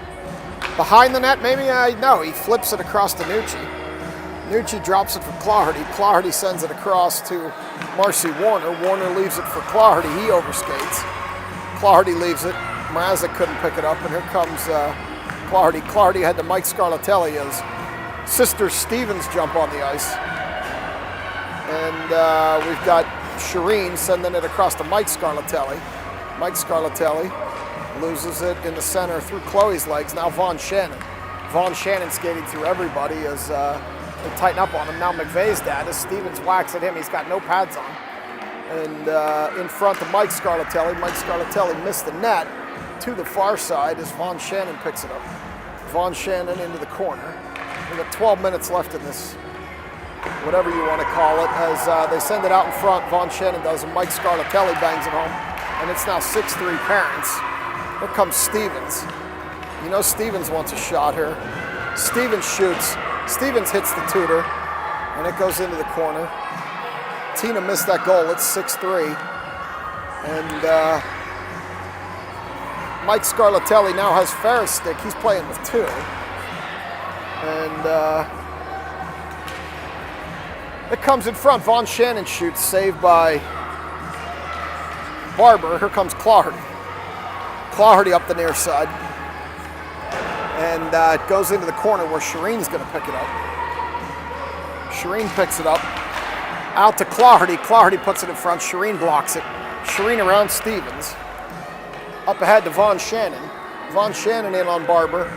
behind the net, maybe? No, he flips it across to Nucci. Nucci drops it for Claherty. Claherty sends it across to Marcy Warner. Warner leaves it for Claherty. He overskates. Claherty leaves it. Mrazek couldn't pick it up, and here comes Claherty. Claherty had to Mike Scarlatelli as Sister Stevens jump on the ice. And we've got Shireen sending it across to Mike Scarlatelli. Mike Scarlatelli loses it in the center through Chloe's legs. Now Vaughn Shannon. Vaughn Shannon skating through everybody as they tighten up on him. Now McVeigh's dad, as Stevens whacks at him, he's got no pads on. And in front of Mike Scarlatelli. Mike Scarlatelli missed the net to the far side as Vaughn Shannon picks it up. Vaughn Shannon into the corner. We've got 12 minutes left in this, whatever you want to call it, as they send it out in front. Vaughn Shannon does, and Mike Scarlatelli bangs it home. And it's now 6-3 Parents. Here comes Stevens. You know Stevens wants a shot here. Stevens shoots. Stevens hits the tutor, and it goes into the corner. Tina missed that goal. It's 6-3. And Mike Scarlatelli now has Ferris stick. He's playing with two. And it comes in front. Vaughn Shannon shoots, saved by Barber. Here comes Claherty. Claherty up the near side. And it goes into the corner where Shireen's going to pick it up. Shireen picks it up. Out to Claherty. Claherty puts it in front. Shireen blocks it. Shireen around Stevens. Up ahead to Vaughn Shannon. Vaughn Shannon in on Barber.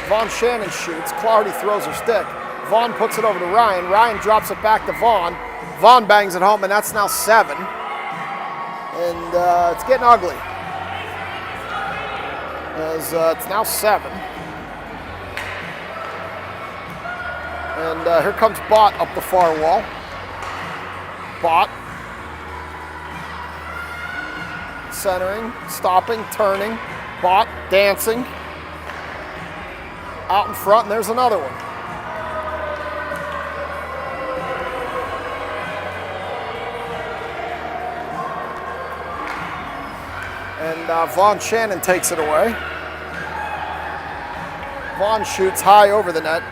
Vaughn Shannon shoots. Claherty throws her stick. Vaughn puts it over to Ryan. Ryan drops it back to Vaughn. Vaughn bangs it home, and that's now 7. And it's getting ugly. As it's now 7. And here comes Bott up the far wall. Bott. Centering, stopping, turning. Bott dancing. Out in front, and there's another one. And Vaughn Shannon takes it away. Vaughn shoots high over the net.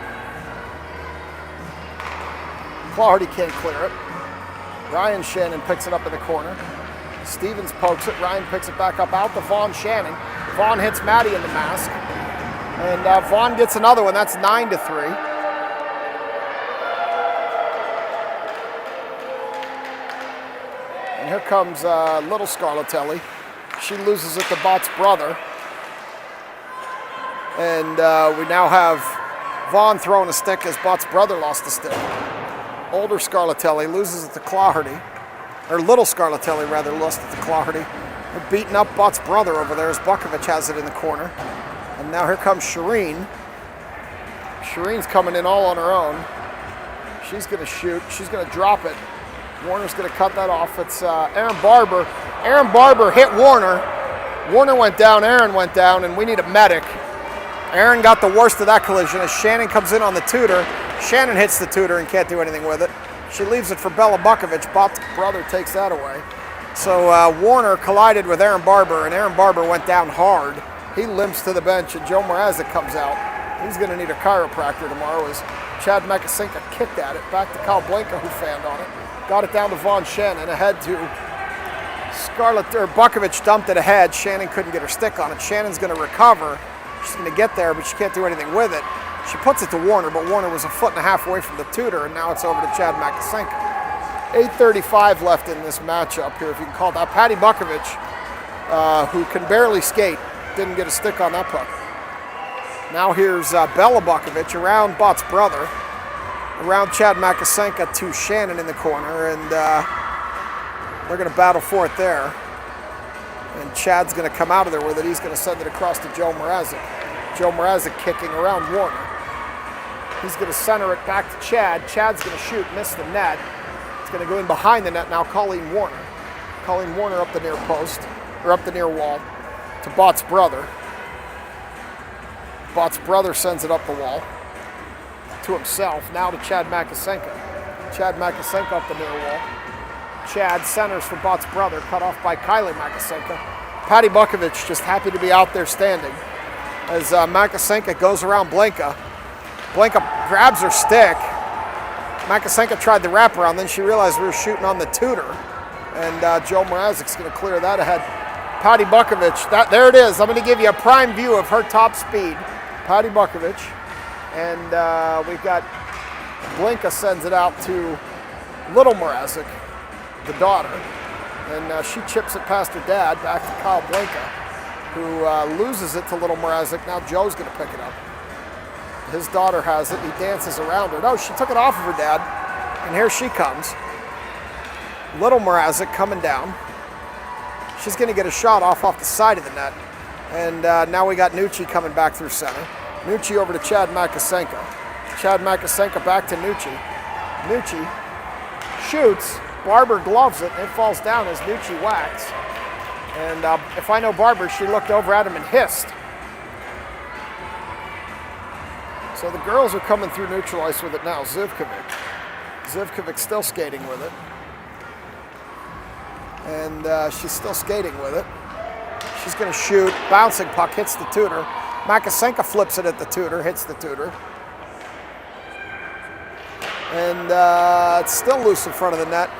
Claherty can't clear it. Ryan Shannon picks it up in the corner. Stevens pokes it. Ryan picks it back up out to Vaughn Shannon. Vaughn hits Maddie in the mask. And Vaughn gets another one. That's 9-3. And here comes little Scarlatelli. She loses it to Bott's brother. And we now have Vaughn throwing a stick as Bott's brother lost the stick. Older Scarlatelli loses it to Claherty. Or little Scarlatelli, rather, lost it to Claherty. They're beating up Bott's brother over there as Bukovic has it in the corner. And now here comes Shireen. Shireen's coming in all on her own. She's going to shoot. She's going to drop it. Warner's going to cut that off. It's Aaron Barber. Aaron Barber hit Warner. Warner went down, Aaron went down, and we need a medic. Aaron got the worst of that collision as Shannon comes in on the tutor. Shannon hits the tutor and can't do anything with it. She leaves it for Bella Bukovic. Bott's brother takes that away. So Warner collided with Aaron Barber, and Aaron Barber went down hard. He limps to the bench, and Joe Mrazek comes out. He's going to need a chiropractor tomorrow as Chad Makasenka kicked at it. Back to Kyle Blanca, who fanned on it. Got it down to Vaughn Shannon, ahead to Bukovic dumped it ahead. Shannon couldn't get her stick on it. Shannon's going to recover. She's going to get there, but she can't do anything with it. She puts it to Warner, but Warner was 1.5 feet away from the tutor, and now it's over to Chad Makasenka. 8:35 left in this matchup here, if you can call that. Patty Bukovic, who can barely skate, didn't get a stick on that puck. Now here's Bella Bukovic around Bott's brother, around Chad Makasenka to Shannon in the corner, and they're going to battle for it there. And Chad's going to come out of there with it. He's going to send it across to Joe Mrazek. Joe Mrazek kicking around Warner. He's going to center it back to Chad. Chad's going to shoot, miss the net. It's going to go in behind the net now. Colleen Warner. Colleen Warner up the near post, or up the near wall to Bott's brother. Bott's brother sends it up the wall to himself. Now to Chad Makasenka. Chad Makasenka up the near wall. Chad centers for Bott's brother, cut off by Kylie Makasenka. Patty Bukovich just happy to be out there standing as Makasenka goes around Blanka. Blanka grabs her stick. Makasenka tried the wraparound, then she realized we were shooting on the tutor. And Joe Mrazek's going to clear that ahead. Patty Bukovich, there it is. I'm going to give you a prime view of her top speed. Patty Bukovich. And we've got Blanka sends it out to Little Mrazek, the daughter. And she chips it past her dad back to Kyle Blanka, who loses it to Little Mrazek. Now Joe's going to pick it up. His daughter has it. He dances around her. No, she took it off of her dad. And here she comes. Little Mrazek coming down. She's going to get a shot off the side of the net. And now we got Nucci coming back through center. Nucci over to Chad Makasenka. Chad Makasenka back to Nucci. Nucci shoots. Barber gloves it, and it falls down as Nucci whacks. And if I know Barber, she looked over at him and hissed. So the girls are coming through neutral ice with it now. Zivkovic. Zivkovic still skating with it. And she's still skating with it. She's going to shoot. Bouncing puck hits the tutor. Makasenka flips it at the tutor, hits the tutor. And it's still loose in front of the net.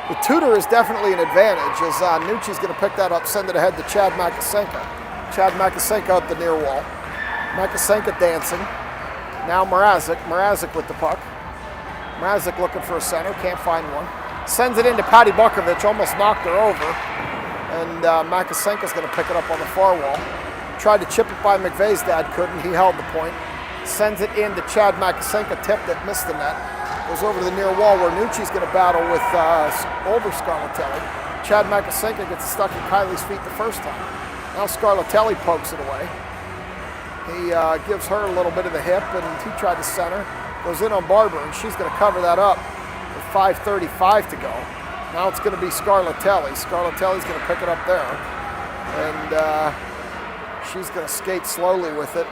The tutor is definitely an advantage as Nucci's going to pick that up, send it ahead to Chad Makasenka. Chad Makasenka up the near wall. Makasenka dancing. Now Mrazek. Mrazek with the puck. Mrazek looking for a center, can't find one. Sends it into Patty Bukovich, almost knocked her over. And Makasenka's going to pick it up on the far wall. Tried to chip it by McVeigh's dad, couldn't. He held the point. Sends it into Chad Makasenka, tipped it, missed the net. Goes over to the near wall where Nucci's going to battle with older Scarlatelli. Chad Makasenka gets stuck at Kylie's feet the first time. Now Scarlatelli pokes it away. He gives her a little bit of the hip, and he tried to center. Goes in on Barber, and she's going to cover that up with 5:35 to go. Now it's going to be Scarlatelli. Scarlatelli's going to pick it up there. And she's going to skate slowly with it.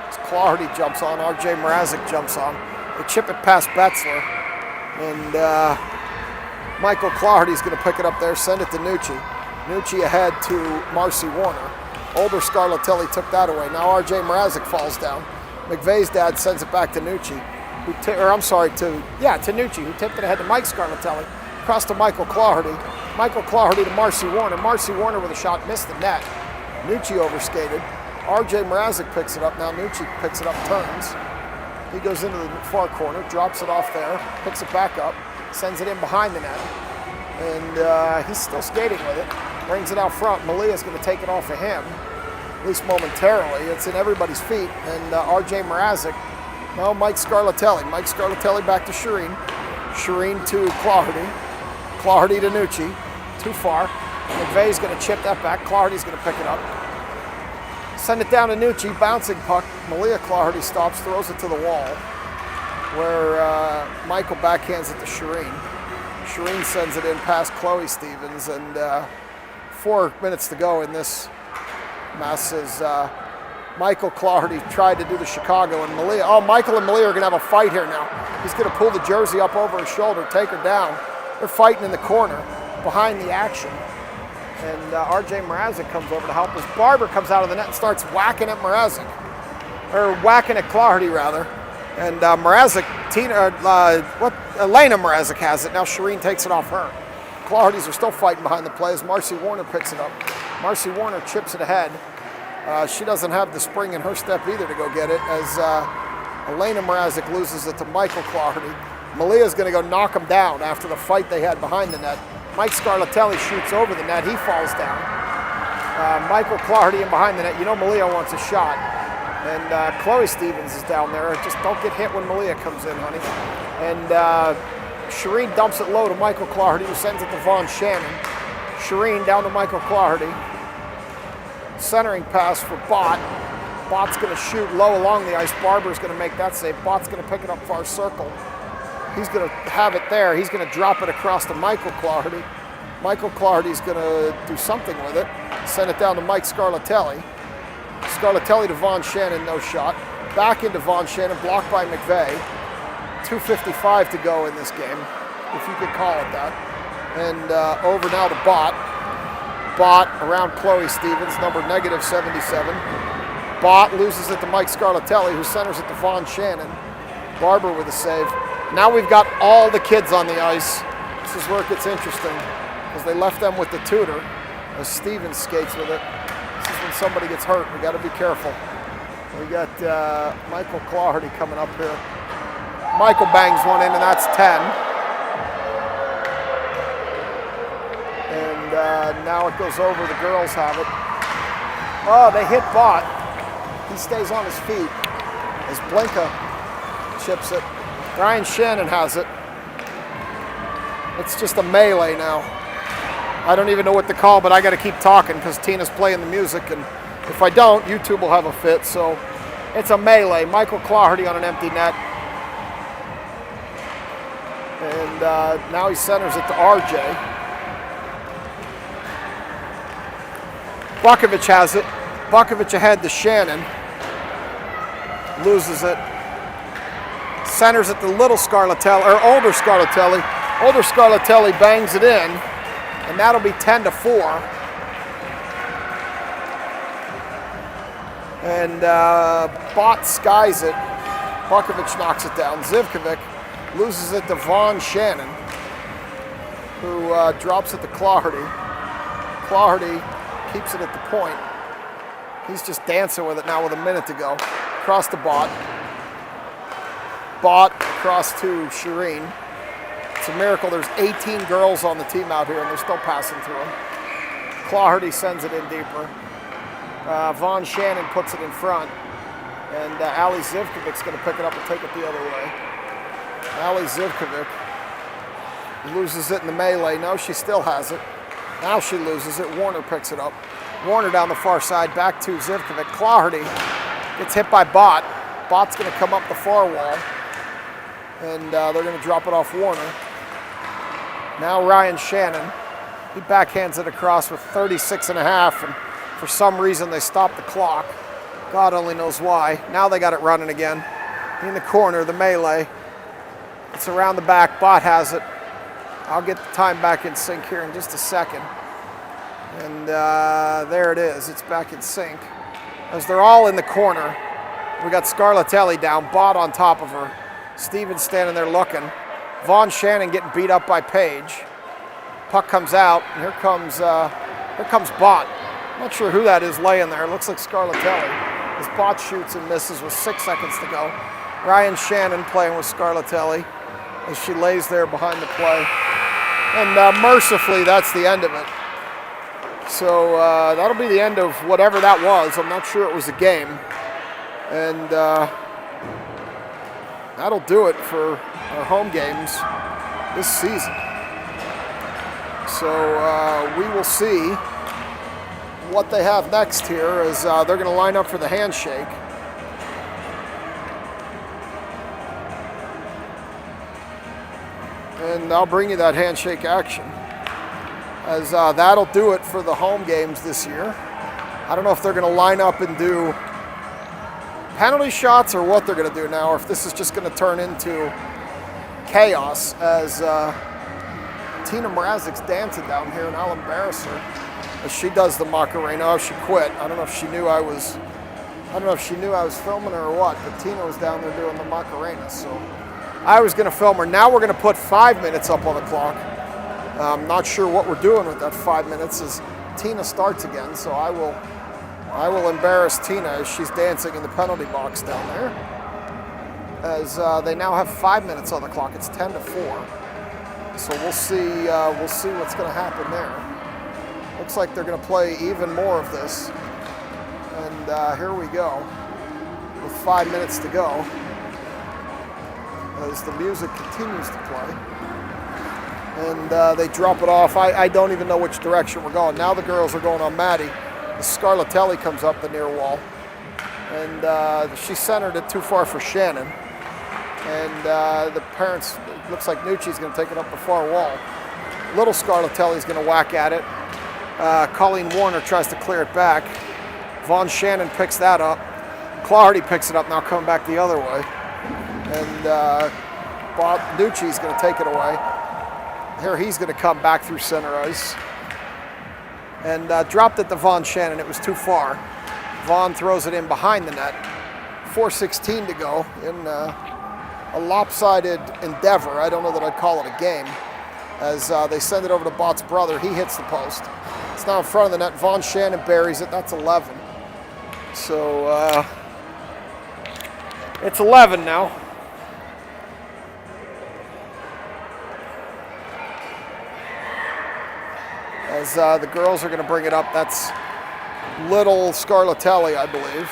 As Clardy jumps on, R.J. Mrazek jumps on. They chip it past Betzler. And Michael Clardy's going to pick it up there, send it to Nucci. Nucci ahead to Marcy Warner. Older Scarlatelli took that away. Now R.J. Mrazek falls down. McVeigh's dad sends it back to Nucci. To Nucci, who tipped it ahead to Mike Scarlatelli. Across to Michael Clardy. Michael Clardy to Marcy Warner. Marcy Warner with a shot, missed the net. Nucci overskated. R.J. Mrazek picks it up. Now Nucci picks it up, turns. He goes into the far corner, drops it off there, picks it back up, sends it in behind the net. And he's still skating with it. Brings it out front. Malia's going to take it off of him, at least momentarily. It's in everybody's feet. And R.J. Mrazek. No, Mike Scarlatelli. Mike Scarlatelli back to Shireen. Shireen to Clardy. Clardy to Nucci. Too far. McVeigh's going to chip that back. Clardy's going to pick it up. Send it down to Nucci. Bouncing puck. Malia Clardy stops, throws it to the wall, where Michael backhands it to Shireen. Shireen sends it in past Chloe Stevens, and 4 minutes to go in this mess as Michael Clardy tried to do the Chicago, and Malia. Oh, Michael and Malia are going to have a fight here now. He's going to pull the jersey up over his shoulder, take her down. They're fighting in the corner behind the action. And R.J. Mrazek comes over to help as Barber comes out of the net and starts whacking at Mrazek. Or whacking at Clardy, rather. And Elena Mrazek has it. Now Shireen takes it off her. Clardy's are still fighting behind the play as Marcy Warner picks it up. Marcy Warner chips it ahead. She doesn't have the spring in her step either to go get it as Elena Mrazek loses it to Michael Clardy. Malia's going to go knock him down after the fight they had behind the net. Mike Scarlatelli shoots over the net. He falls down. Michael Clardy in behind the net. You know Malia wants a shot. And Chloe Stevens is down there. Just don't get hit when Malia comes in, honey. And Shireen dumps it low to Michael Clardy, who sends it to Vaughn Shannon. Shireen down to Michael Clardy. Centering pass for Bott. Bott's going to shoot low along the ice. Barber's going to make that save. Bott's going to pick it up far circle. He's going to have it there. He's going to drop it across to Michael Clardy. Michael Clardy's going to do something with it. Send it down to Mike Scarlatelli. Scarlatelli to Von Shannon, no shot. Back into Von Shannon, blocked by McVeigh. 2:55 to go in this game, if you could call it that. And over now to Bott. Bott around Chloe Stevens, number -77. Bott loses it to Mike Scarlatelli, who centers it to Von Shannon. Barber with a save. Now we've got all the kids on the ice. This is where it gets interesting, because they left them with the tutor as Stevens skates with it. This is when somebody gets hurt. We got to be careful. We got Michael Clardy coming up here. Michael bangs one in, and that's 10. And now it goes over. The girls have it. Oh, they hit Bott. He stays on his feet as Blinka chips it. Ryan Shannon has it. It's just a melee now. I don't even know what to call, but I got to keep talking because Tina's playing the music, and if I don't, YouTube will have a fit. So it's a melee. Michael Clardy on an empty net. And now he centers it to RJ. Bukovic has it. Bukovic ahead to Shannon. Loses it. Centers it to little Scarlatelli, or older Scarlatelli. Older Scarlatelli bangs it in, and that'll be 10-4. And Bott skies it. Bukovic knocks it down. Zivkovic loses it to Von Shannon, who drops it to Clardy. Clardy keeps it at the point. He's just dancing with it now with a minute to go. Across to Bott. Bott across to Shireen. It's a miracle. There's 18 girls on the team out here, and they're still passing through them. Clardy sends it in deeper. Von Shannon puts it in front, and Ali Zivkovic's going to pick it up and take it the other way. Ali Zivkovic loses it in the melee. No, she still has it. Now she loses it. Warner picks it up. Warner down the far side, back to Zivkovic. Clardy gets hit by Bott. Bott's going to come up the far wall, and they're going to drop it off Warner. Now Ryan Shannon. He backhands it across with 36 and a half, and for some reason they stopped the clock. God only knows why. Now they got it running again. In the corner, the melee. It's around the back. Bott has it. I'll get the time back in sync here in just a second. And there it is. It's back in sync. As they're all in the corner, we got Scarlatelli down, Bott on top of her. Stevens standing there looking. Von Shannon getting beat up by Page. Puck comes out, and here comes Bott. I'm not sure who that is laying there. It looks like Scarlatelli. As Bott shoots and misses with 6 seconds to go. Ryan Shannon playing with Scarlatelli as she lays there behind the play. And mercifully, that's the end of it. So that'll be the end of whatever that was. I'm not sure it was a game. And that'll do it for our home games this season. So we will see what they have next here as they're going to line up for the handshake. And I'll bring you that handshake action, as that'll do it for the home games this year. I don't know if they're going to line up and do penalty shots or what they're going to do now, or if this is just going to turn into chaos as Tina Mrazek's dancing down here, and I'll embarrass her as she does the Macarena. Oh, she quit. I don't know if she knew I was filming her or what, but Tina was down there doing the Macarena, so I was going to film her. Now we're going to put 5 minutes up on the clock. I'm not sure what we're doing with that 5 minutes as Tina starts again, so I will embarrass Tina as she's dancing in the penalty box down there. As they now have 5 minutes on the clock. It's 10-4. So we'll see what's going to happen there. Looks like they're going to play even more of this. And here we go with 5 minutes to go as the music continues to play. And they drop it off. I don't even know which direction we're going. Now the girls are going on Maddie. Scarlatelli comes up the near wall. And she centered it too far for Shannon. And the parents Looks like Nucci's going to take it up the far wall. Little Scarlatelli's going to whack at it. Colleen Warner tries to clear it back. Vaughn Shannon picks that up. Clardy picks it up, now coming back the other way. And Nucci's going to take it away. Here he's going to come back through center ice. And dropped it to Vaughn Shannon. It was too far. Vaughn throws it in behind the net. 4:16 to go in a lopsided endeavor. I don't know that I'd call it a game. As they send it over to Bott's brother. He hits the post. It's now in front of the net. Vaughn Shannon buries it. That's 11. So it's 11 now. As the girls are going to bring it up. That's little Scarlatelli, I believe.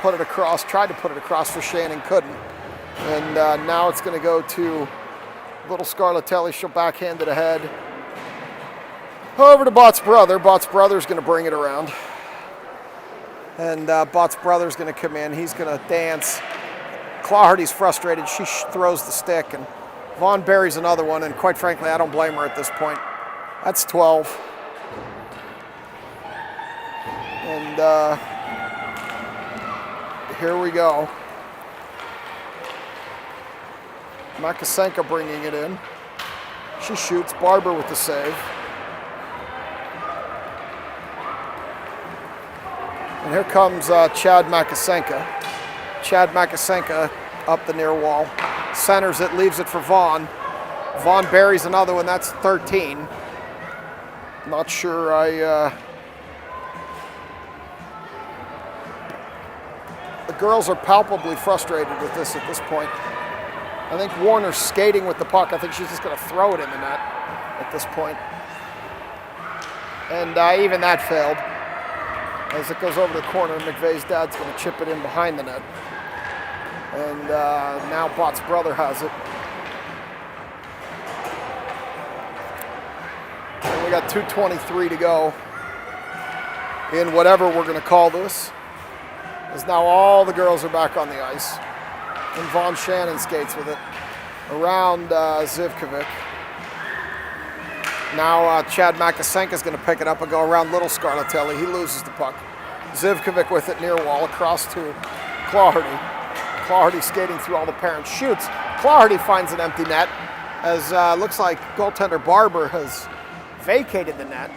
Put it across, tried to put it across for Shannon, couldn't. And now it's going to go to little Scarlatelli. She'll backhand it ahead. Over to Bott's brother. Bott's brother's going to bring it around. And Bott's brother's going to come in. He's going to dance. Clawhardy's frustrated. She throws the stick. And Vaughn buries another one. And quite frankly, I don't blame her at this point. That's 12. And here we go. Makasenka bringing it in. She shoots. Barber with the save. And here comes Chad Makasenka. Chad Makasenka up the near wall. Centers it, leaves it for Vaughn. Vaughn buries another one. That's 13. Not sure the girls are palpably frustrated with this at this point. I think Warner's skating with the puck. I think she's just going to throw it in the net at this point. And even that failed. As it goes over the corner, McVeigh's dad's going to chip it in behind the net. And now Bott's brother has it. And we got 2:23 to go in whatever we're going to call this. As now all the girls are back on the ice. And Vaughn Shannon skates with it around Zivkovic. Now Chad Makasenka is going to pick it up and go around little Scarlatelli. He loses the puck. Zivkovic with it near wall across to Clawhardy. Clawhardy skating through all the parents. Shoots. Clawhardy finds an empty net as looks like goaltender Barber has vacated the net.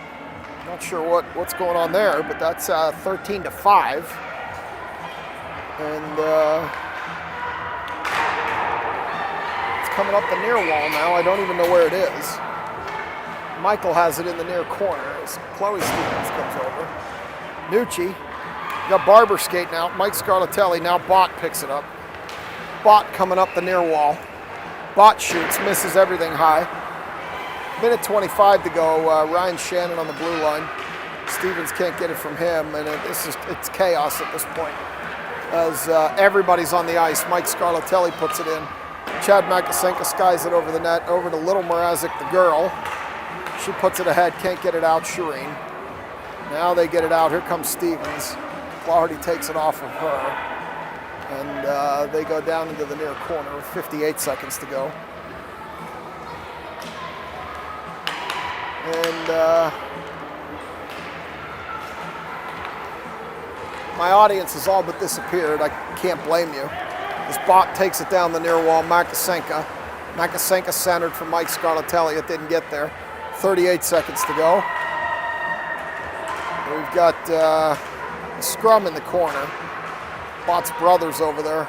Not sure what's going on there, but that's 13-5. And it's coming up the near wall now. I don't even know where it is. Michael has it in the near corner as Chloe Stevens comes over. Nucci. Got Barber skating out. Mike Scarlatelli. Now Bott picks it up. Bott coming up the near wall. Bott shoots. Misses everything high. Minute 25 to go. Ryan Shannon on the blue line. Stevens can't get it from him. And it's chaos at this point. As everybody's on the ice. Mike Scarlatelli puts it in. Chad Makasenka skies it over the net. Over to Little Mrazek, the girl. She puts it ahead, can't get it out, Shireen. Now they get it out, here comes Stevens. Clawhardy takes it off of her. And they go down into the near corner with 58 seconds to go. And my audience has all but disappeared. I can't blame you. As Bott takes it down the near wall, Makasenka. Makasenka centered for Mike Scarlatelli, it didn't get there. 38 seconds to go. We've got a scrum in the corner. Bott's brother's over there.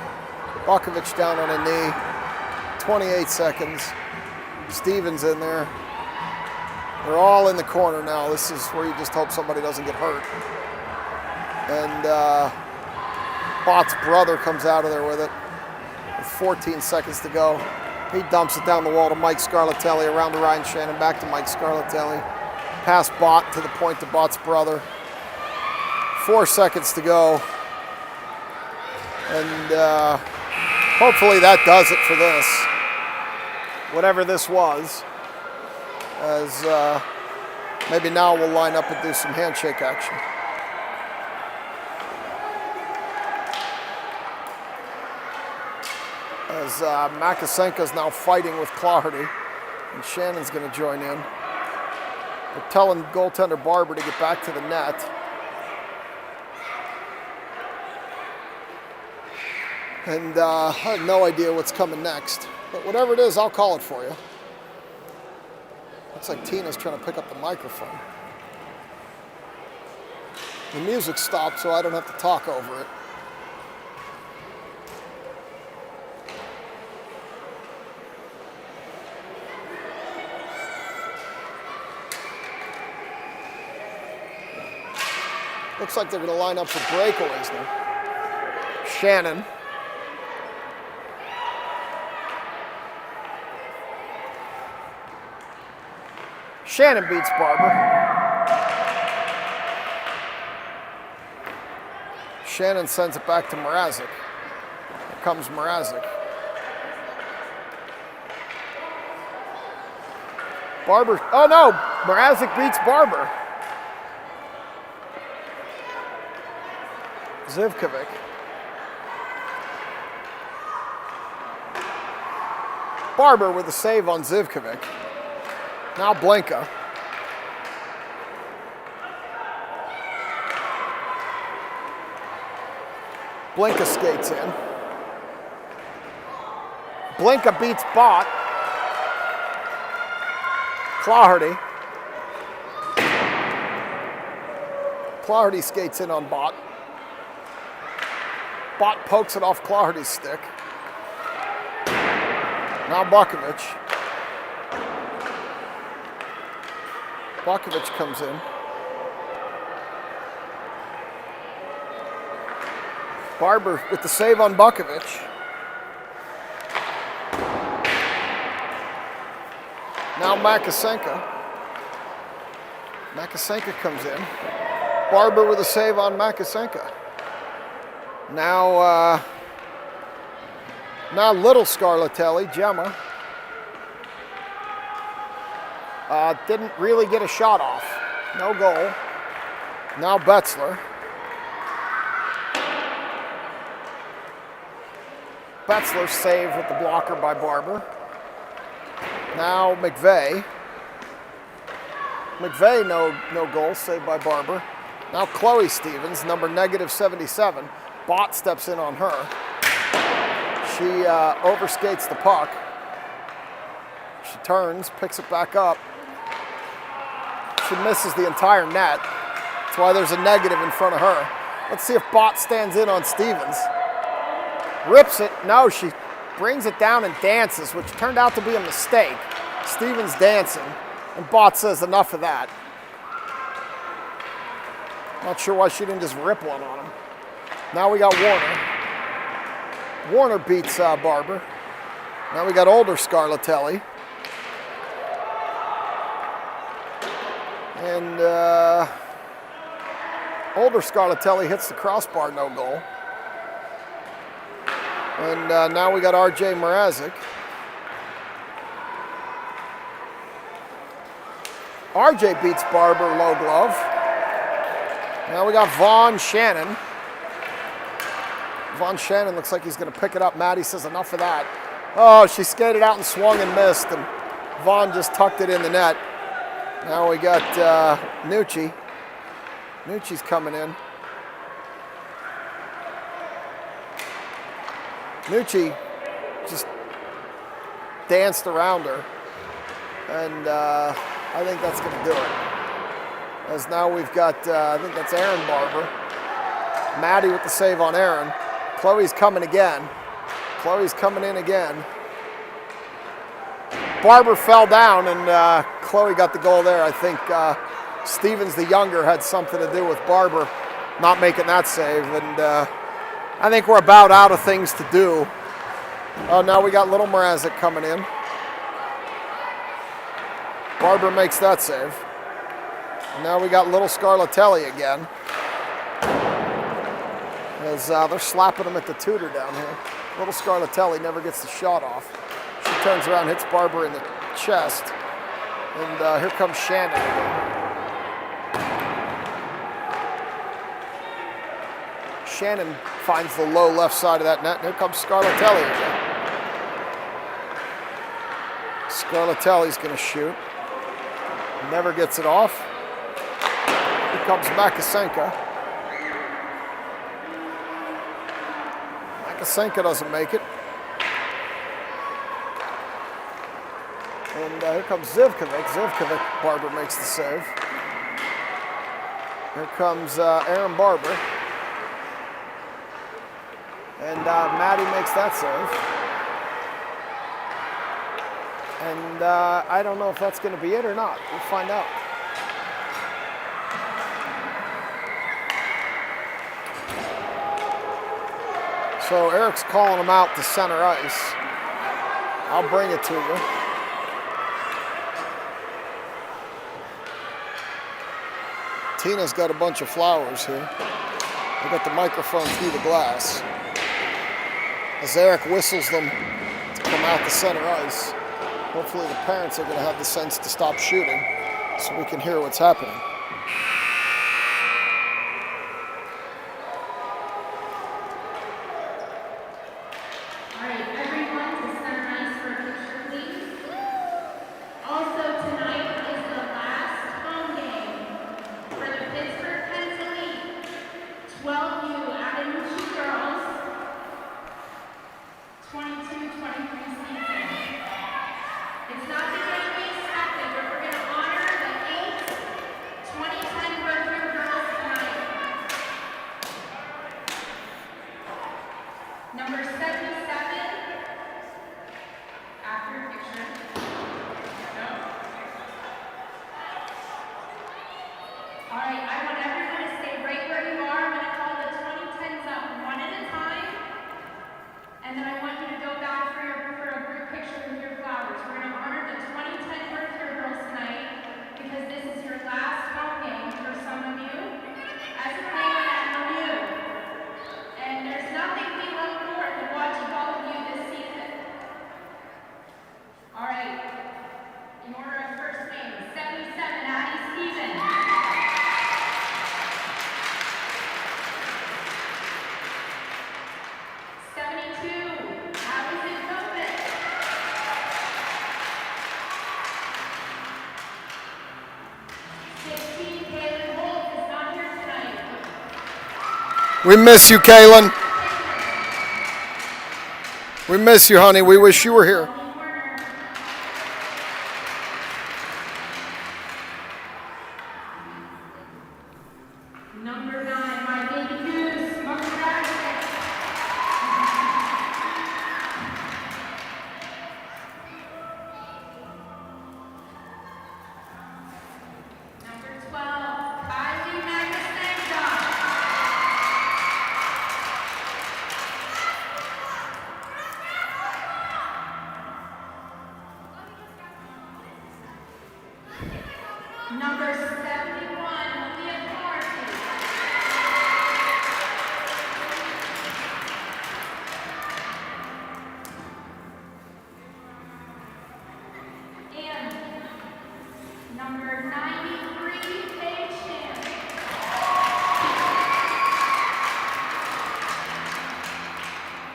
Bukovic down on a knee. 28 seconds. Stevens in there. They're all in the corner now. This is where you just hope somebody doesn't get hurt. And Bott's brother comes out of there with it. With 14 seconds to go. He dumps it down the wall to Mike Scarlatelli, around to Ryan Shannon, back to Mike Scarlatelli. Pass Bott to the point to Bott's brother. 4 seconds to go. And hopefully that does it for this. Whatever this was. As maybe now we'll line up and do some handshake action. as Makasenka's now fighting with Clardy, and Shannon's going to join in. They're telling goaltender Barber to get back to the net. And I have no idea what's coming next. But whatever it is, I'll call it for you. Looks like Tina's trying to pick up the microphone. The music stopped, so I don't have to talk over it. Looks like they're going to line up for breakaways now. Shannon. Shannon beats Barber. Shannon sends it back to Mrazek. Here comes Mrazek. Barber, oh no, Mrazek beats Barber. Zivkovic. Barber with a save on Zivkovic. Now Blinka. Blinka skates in. Blinka beats Bott. Clardy. Clardy skates in on Bott. Bott pokes it off Clardy's stick. Now Bukovic. Bukovic comes in. Barber with the save on Bukovic. Now Makasenka. Makasenka comes in. Barber with a save on Makasenka. Now little Scarlatelli, Gemma. Didn't really get a shot off. No goal. Now Betzler. Betzler saved with the blocker by Barber. Now McVeigh. McVeigh, no goal, saved by Barber. Now Chloe Stevens, number -77. Bott steps in on her. She overskates the puck. She turns, picks it back up. She misses the entire net. That's why there's a negative in front of her. Let's see if Bott stands in on Stevens. Rips it. No, she brings it down and dances, which turned out to be a mistake. Stevens dancing, and Bott says enough of that. Not sure why she didn't just rip one on him. Now we got Warner. Warner beats Barber. Now we got older Scarlatelli. And older Scarlatelli hits the crossbar, no goal. And now we got R.J. Mrazek. R.J. beats Barber, low glove. Now we got Vaughn Shannon. Vaughn Shannon looks like he's going to pick it up. Maddie says enough of that. Oh, she skated out and swung and missed, and Vaughn just tucked it in the net. Now we got Nucci. Nucci's coming in. Nucci just danced around her, and I think that's going to do it. As now we've got, I think that's Aaron Barber. Maddie with the save on Aaron. Chloe's coming again. Chloe's coming in again. Barber fell down, and Chloe got the goal there. I think Stevens, the younger, had something to do with Barber not making that save, and I think we're about out of things to do. Oh, now we got little Mrazek coming in. Barber makes that save. And now we got little Scarlatelli again. As they're slapping him at the tutor down here. Little Scarlatelli never gets the shot off. She turns around, hits Barber in the chest. And here comes Shannon again. Shannon finds the low left side of that net, and here comes Scarlatelli again. Scarlatelli's going to shoot. Never gets it off. Here comes Makasenka. Makasenka doesn't make it. And here comes Zivkovic. Zivkovic, Barber makes the save. Here comes Aaron Barber. And Maddie makes that save. And I don't know if that's going to be it or not. We'll find out. So Eric's calling him out to center ice. I'll bring it to you. Tina's got a bunch of flowers here. They got the microphone through the glass. As Eric whistles them to come out to center ice. Hopefully the parents are going to have the sense to stop shooting so we can hear what's happening. All right, everyone to center ice for a picture, please. Also tonight is the last home game for the Pittsburgh Penn 12U Attanucci girls 22-23 season. It's not the game we expected, but we're going to honor the 2010 birthday girls tonight. Number 77, after your picture. No. All right, I want everyone to stay right where you are. I'm going to call the 2010s up one at a time. And then I want you to go back for a group picture with your flowers. We're going to honor the 2010 birthday girls tonight because this is your last home game for some of you as a fan at LMU. And there's nothing we love more than watching all of you this season. All right, in order of first name, 77, Addie Stevens. 72, Allison Kovic. 16, Kaylin Holt is not here tonight. We miss you, Kaylin. We miss you, honey. We wish you were here. Number 9, my baby goose, Mark Radcliffe. Number 12, Kylie Magasenka. Number 71, Leah Carson. And number 93, Paige Shan.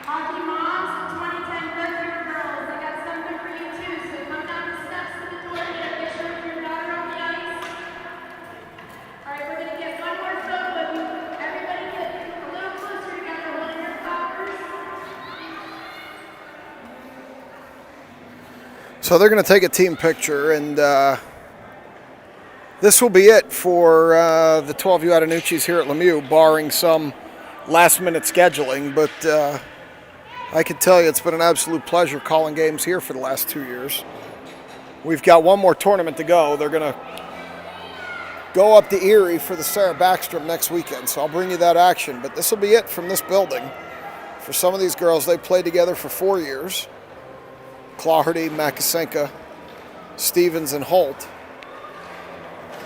Hockey moms, 2010 birthday girls, I got something for you too, so come down the steps to the door and get a picture with your daughter on the ice. All right, we're going to get one more photo of you. Everybody get a little closer together holding your flowers. So they're going to take a team picture, and this will be it for the 12U Attanucci's here at Lemieux, barring some last-minute scheduling. But I can tell you it's been an absolute pleasure calling games here for the last 2 years. We've got one more tournament to go. They're going to go up to Erie for the Sarah Backstrom next weekend, so I'll bring you that action. But this will be it from this building. For some of these girls, they played together for 4 years. Claherty, Makasenka, Stevens, and Holt.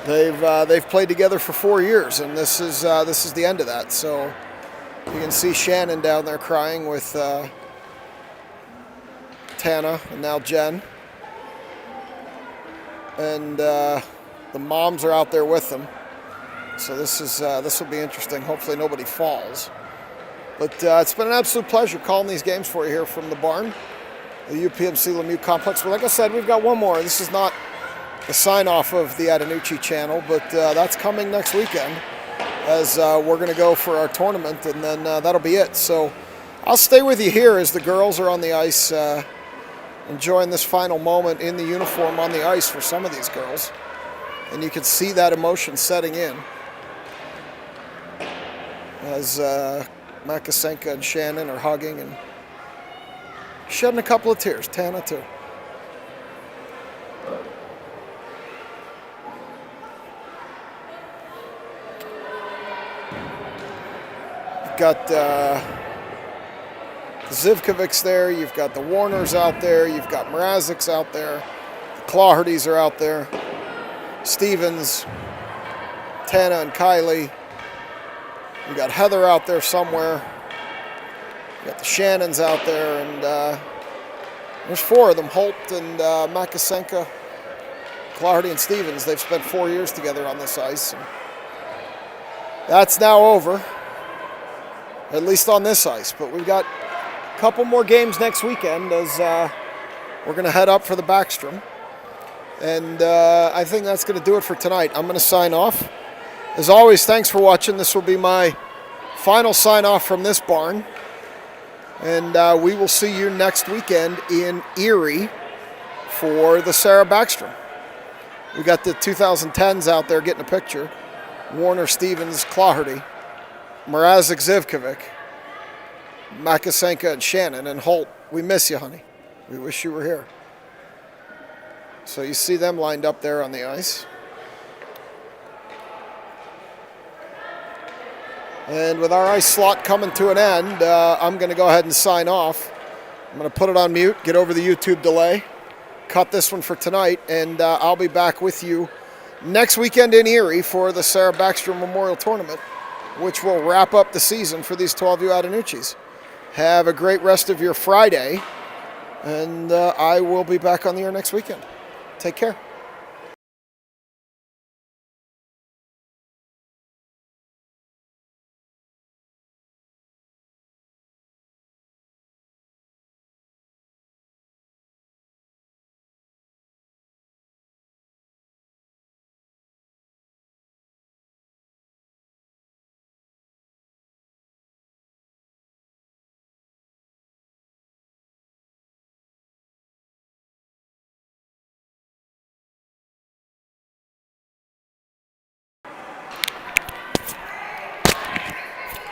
They've played together for 4 years, and this is the end of that. So you can see Shannon down there crying with Tana and now Jen, and the moms are out there with them. So this will be interesting. Hopefully nobody falls. But it's been an absolute pleasure calling these games for you here from the barn. the UPMC Lemieux complex. But like I said, we've got one more. This is not the sign-off of the Attanucci channel, but that's coming next weekend as we're going to go for our tournament, and then that'll be it. So I'll stay with you here as the girls are on the ice enjoying this final moment in the uniform on the ice for some of these girls. And you can see that emotion setting in as Makasenka and Shannon are hugging and shedding a couple of tears. Tana too. You've got the Zivkovics there. You've got the Warners out there. You've got Mrazek's out there. The Clawhardys are out there. Stevens, Tana and Kylie. You got Heather out there somewhere. You got the Shannons out there, and there's four of them: Holt and Makasenka, Clawhardy and Stevens. They've spent 4 years together on this ice. And that's now over, at least on this ice. But we've got a couple more games next weekend as we're going to head up for the Backstrom. And I think that's going to do it for tonight. I'm going to sign off. As always, thanks for watching. This will be my final sign-off from this barn. And we will see you next weekend in Erie for the Sarah Backstrom. We got the 2010s out there getting a picture. Warner, Stevens, Clawhardy, Mrazek, Zivkovic, Makasenka, and Shannon, and Holt. We miss you, honey. We wish you were here. So you see them lined up there on the ice. And with our ice slot coming to an end, I'm going to go ahead and sign off. I'm going to put it on mute, get over the YouTube delay, cut this one for tonight, and I'll be back with you next weekend in Erie for the Sarah Backstrom Memorial Tournament, which will wrap up the season for these 12U Attanuccis. Have a great rest of your Friday, and I will be back on the air next weekend. Take care.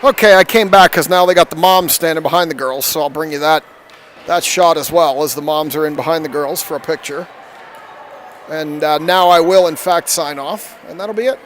Okay, I came back because now they got the moms standing behind the girls, so I'll bring you that shot as well as the moms are in behind the girls for a picture. And now I will, in fact, sign off, and that'll be it.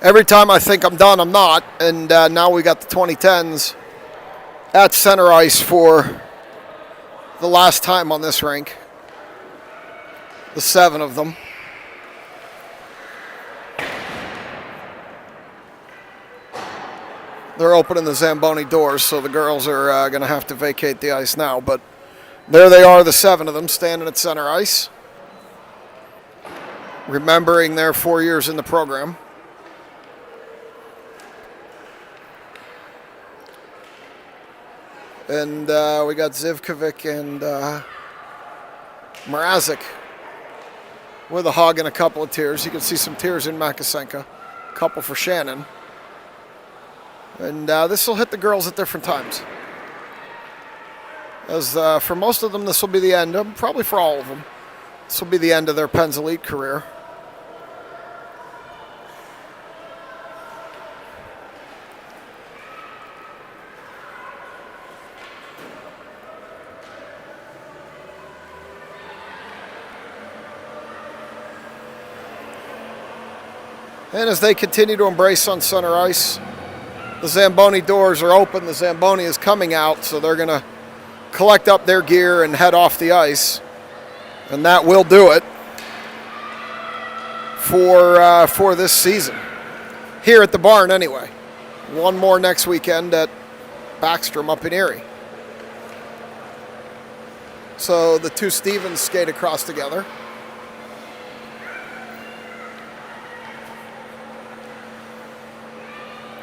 Every time I think I'm done, I'm not. And now we got the 2010s at center ice for the last time on this rink. The 7 of them. They're opening the Zamboni doors, so the girls are going to have to vacate the ice now. But there they are, the 7 of them, standing at center ice, remembering their 4 years in the program. And we got Zivkovic and Mrazek with a hug and a couple of tears. You can see some tears in Makasenka, a couple for Shannon. And this will hit the girls at different times. As for most of them, this will be the end. Probably for all of them, this will be the end of their Pens Elite career. And as they continue to embrace on center ice, the Zamboni doors are open. The Zamboni is coming out, so they're going to collect up their gear and head off the ice. And that will do it for this season. Here at the barn, anyway. One more next weekend at Backstrom up in Erie. So the two Stevens skate across together.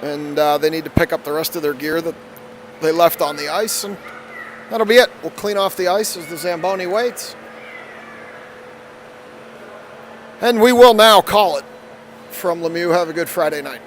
And they need to pick up the rest of their gear that they left on the ice, and that'll be it. We'll clean off the ice as the Zamboni waits. And we will now call it from Lemieux. Have a good Friday night.